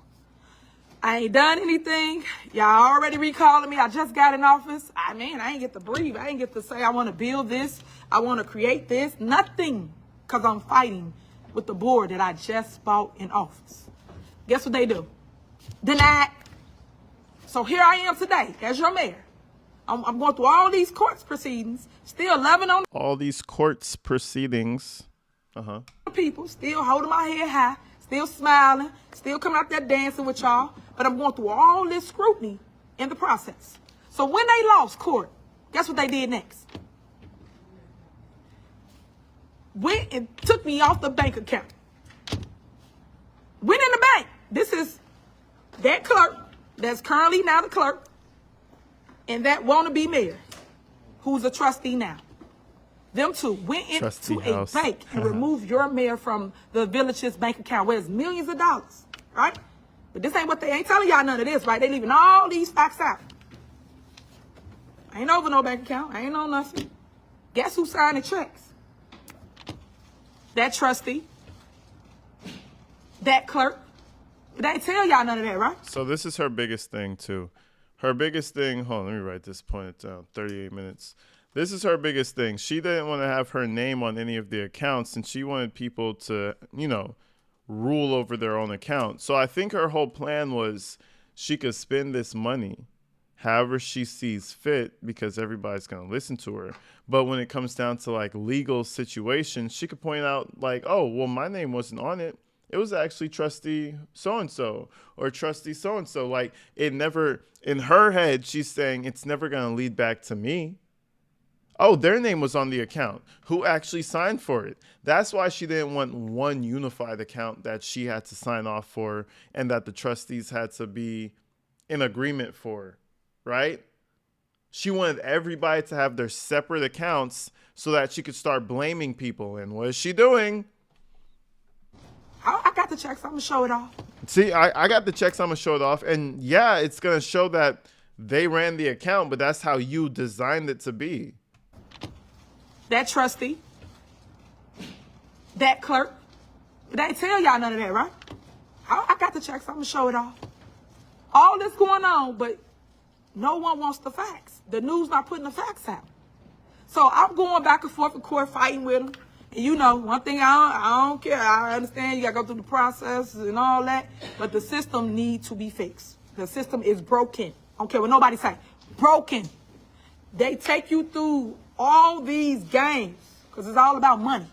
I ain't done anything. Y'all already recalling me. I just got in office. I ain't get to breathe. I ain't get to say I want to build this. I want to create this. Nothing. Because I'm fighting with the board that I just bought in office. Guess what they do? Denied. So here I am today as your mayor. I'm going through all these courts proceedings, still loving on all these courts proceedings. People, still holding my head high, still smiling, still coming out there dancing with y'all. But I'm going through all this scrutiny in the process. So when they lost court, guess what they did next? Went and took me off the bank account. Went in the bank. This is that clerk that's currently now the clerk. And that wannabe mayor, who's a trustee now. Them two went into a bank and removed your mayor from the village's bank account, where it's millions of dollars, right? But this ain't what they ain't telling y'all none of this, right? They leaving all these facts out. Ain't over no bank account. Ain't no nothing. Guess who signed the checks? That trustee. That clerk. But they ain't tell y'all none of that, right? So this is her biggest thing too. Her biggest thing, hold on, let me write this, point it down, 38 minutes. This is her biggest thing. She didn't want to have her name on any of the accounts, and she wanted people to, you know, rule over their own account. So I think her whole plan was she could spend this money however she sees fit because everybody's going to listen to her. But when it comes down to like legal situations, she could point out like, oh, well, my name wasn't on it. It was actually trustee so-and-so or trustee so-and-so. Like it never, in her head, she's saying it's never going to lead back to me. Oh, their name was on the account. Who actually signed for it? That's why she didn't want one unified account that she had to sign off for and that the trustees had to be in agreement for, right? She wanted everybody to have their separate accounts so that she could start blaming people. And what is she doing? I got the checks. I'm going to show it off. See, I got the checks. I'm going to show it off. And yeah, it's going to show that they ran the account, but that's how you designed it to be. That trustee. That clerk. But they ain't tell y'all none of that, right? I got the checks. I'm going to show it off. All this going on, but no one wants the facts. The news not putting the facts out. So I'm going back and forth in court fighting with them. And you know, one thing I don't care. I understand you got to go through the process and all that. But the system needs to be fixed. The system is broken. I don't care what nobody say. Broken. They take you through all these games because it's all about money.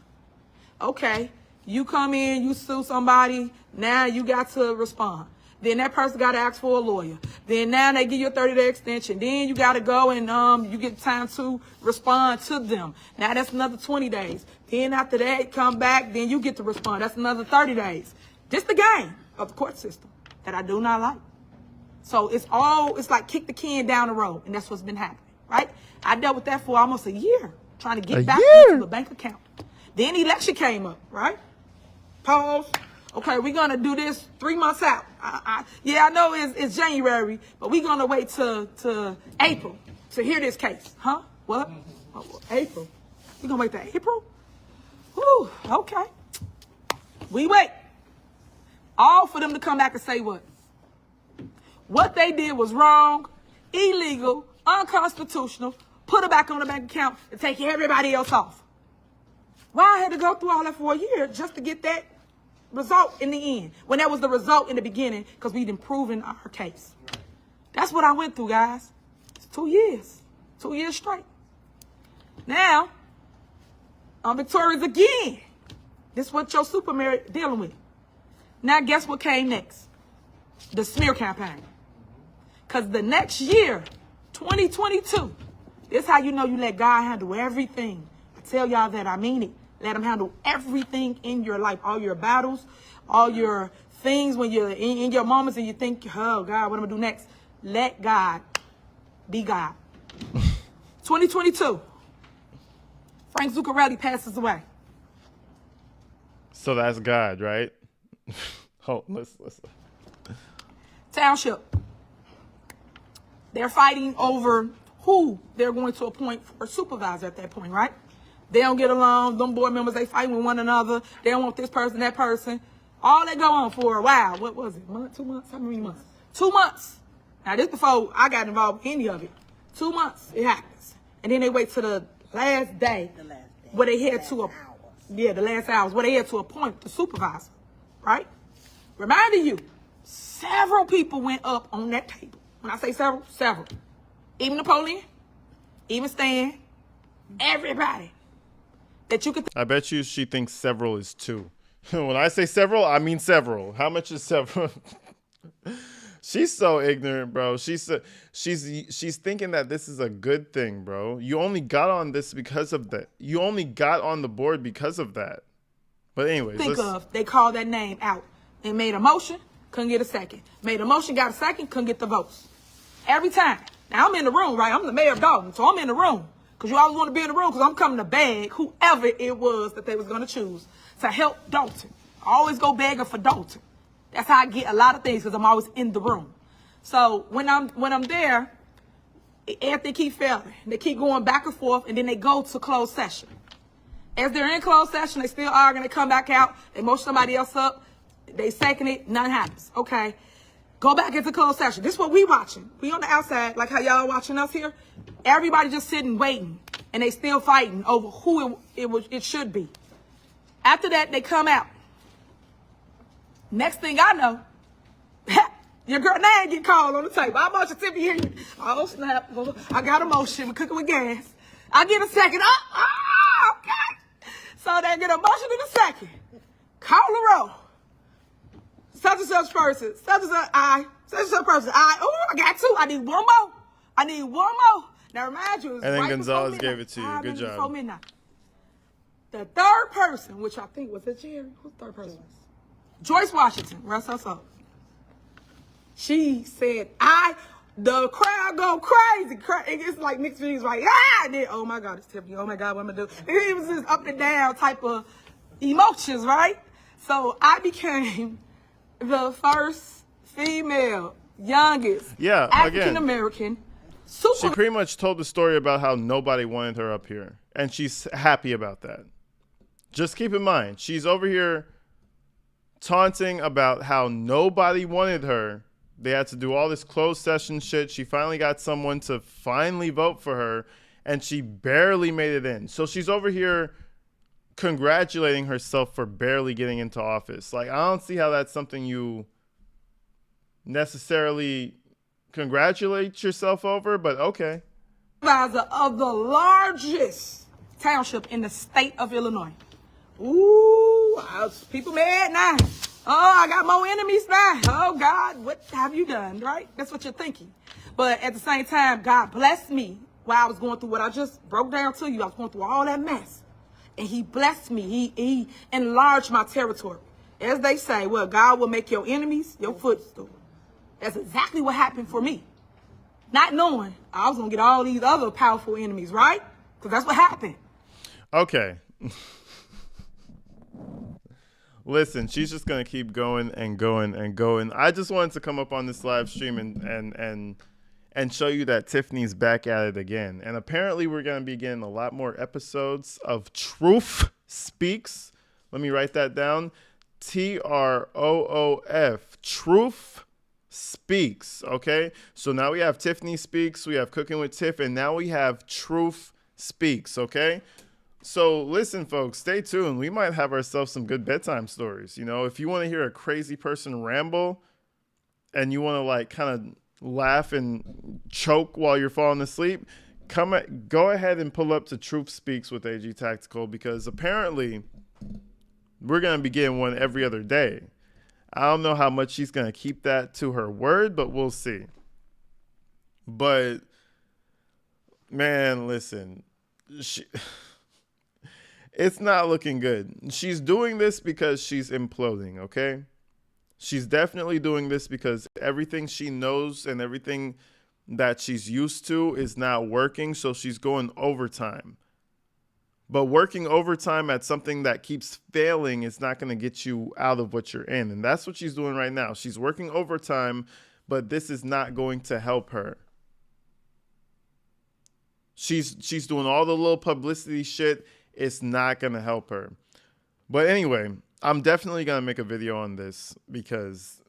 Okay, you come in, you sue somebody. Now you got to respond. Then that person got to ask for a lawyer. Then now they give you a 30-day extension. Then you got to go and you get time to respond to them. Now that's another 20 days. Then after that, come back. Then you get to respond. That's another 30 days. Just the game of the court system that I do not like. So it's like kick the can down the road. And that's what's been happening, right? I dealt with that for almost a year, trying to get back into the bank account. Then the election came up, right? Pause. Okay, we're going to do this 3 months out. Yeah, I know it's January, but we're going to wait to April to hear this case. Huh? What? Oh, April. We're going to wait till April? Whew, okay. We wait. All for them to come back and say what? What they did was wrong, illegal, unconstitutional, put it back on the bank account and take everybody else off. Why I had to go through all that for a year just to get that result in the end, when that was the result in the beginning, because we'd proven our case. That's what I went through, guys. It's 2 years. 2 years straight. Now, I'm victorious again. This is what your super mayor dealing with. Now, guess what came next? The smear campaign. Because the next year, 2022, this is how you know you let God handle everything. I tell y'all that, I mean it. Let him handle everything in your life, all your battles, all your things when you're in your moments and you think, oh, God, what am I going to do next? Let God be God. 2022, Frank Zuccarelli passes away. So that's God, right? Oh, listen. Township. They're fighting over who they're going to appoint for supervisor at that point, right? They don't get along. Them board members, they fight with one another. They don't want this person, that person. All that go on for a while. What was it? 2 months? How many months? 2 months. Now, this before I got involved in any of it. 2 months, it happens. And then they wait till the last day. Where they had to, the last hours, where they had to appoint the supervisor, right? Reminding you, several people went up on that table. When I say several, several. Even Napoleon, even Stan, everybody. That you could I bet you she thinks several is 2. When I say several, I mean several. How much is several? She's so ignorant, bro. She's thinking that this is a good thing, bro. You only got on this because of that. You only got on the board because of that. But anyways, they called that name out. They made a motion, couldn't get a second. Made a motion, got a second, couldn't get the votes. Every time. Now I'm in the room, right? I'm the mayor of Dalton, so I'm in the room. Because you always want to be in the room because I'm coming to beg whoever it was that they was going to choose to help Dalton. I always go begging for Dalton. That's how I get a lot of things because I'm always in the room. So when I'm there, Anthony keep failing. They keep going back and forth, and then they go to closed session. As they're in closed session, they still arguing. They come back out. They motion somebody else up. They second it. Nothing happens. Okay. Go back into closed session. This is what we watching. We on the outside, like how y'all watching us here. Everybody just sitting, waiting, and they still fighting over who it should be. After that, they come out. Next thing I know, your girl name get called on the table. I motion Tiffany Henyard. Oh, snap. I got a motion. We're cooking with gas. I get a second. Oh, okay. So they get a motion in a second. Call the roll. Such and such person. Such and such, I. Such and such person, I. Oh, I got two. I need one more. I need one more. Now, remind you, it was And then right Gonzalez before gave it to you. Good job. Before midnight. The third person, which I think was it Jerry? Who's the third person? Joyce Washington. Rest her soul. She said, the crowd go crazy. It's like mixed feelings, like, and then, oh my God, it's Tiffany. Oh my God, what am I gonna do? And it was just up and down type of emotions, right? So I became the first female, youngest, African American. She pretty much told the story about how nobody wanted her up here, and she's happy about that. Just keep in mind, she's over here taunting about how nobody wanted her. They had to do all this closed session shit. She finally got someone to finally vote for her, and she barely made it in. So she's over here congratulating herself for barely getting into office. Like, I don't see how that's something you necessarily congratulate yourself over, but okay. Supervisor of the largest township in the state of Illinois. Ooh, people mad now. Oh, I got more enemies now. Oh, God, what have you done, right? That's what you're thinking. But at the same time, God blessed me while I was going through what I just broke down to you. I was going through all that mess. And he blessed me. He enlarged my territory. As they say, well, God will make your enemies your footstool. That's exactly what happened for me. Not knowing I was going to get all these other powerful enemies, right? Because that's what happened. Okay. Listen, she's just going to keep going and going and going. I just wanted to come up on this live stream and show you that Tiffany's back at it again. And apparently we're going to be getting a lot more episodes of Truth Speaks. Let me write that down. TROOF. Truth Speaks. Okay? So now we have Tiffany Speaks. We have Cooking with Tiff. And now we have Truth Speaks. Okay? So listen, folks, stay tuned. We might have ourselves some good bedtime stories. You know, if you want to hear a crazy person ramble and you want to like kind of laugh and choke while you're falling asleep, go ahead and pull up to Truth Speaks with AG Tactical, because apparently we're going to be getting one every other day. I don't know how much she's going to keep that to her word, but we'll see. But man, listen, it's not looking good. She's doing this because she's imploding, okay? She's definitely doing this because everything she knows and everything that she's used to is not working, so she's going overtime. But working overtime at something that keeps failing is not going to get you out of what you're in, and that's what she's doing right now. She's working overtime, but this is not going to help her. She's doing all the little publicity shit. It's not going to help her. But anyway, I'm definitely going to make a video on this because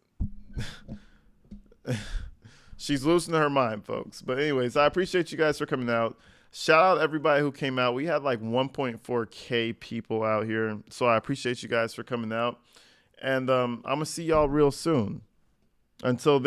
she's losing her mind, folks. But anyways, I appreciate you guys for coming out. Shout out everybody who came out. We had like 1.4K people out here. So I appreciate you guys for coming out. And I'm going to see y'all real soon. Until then.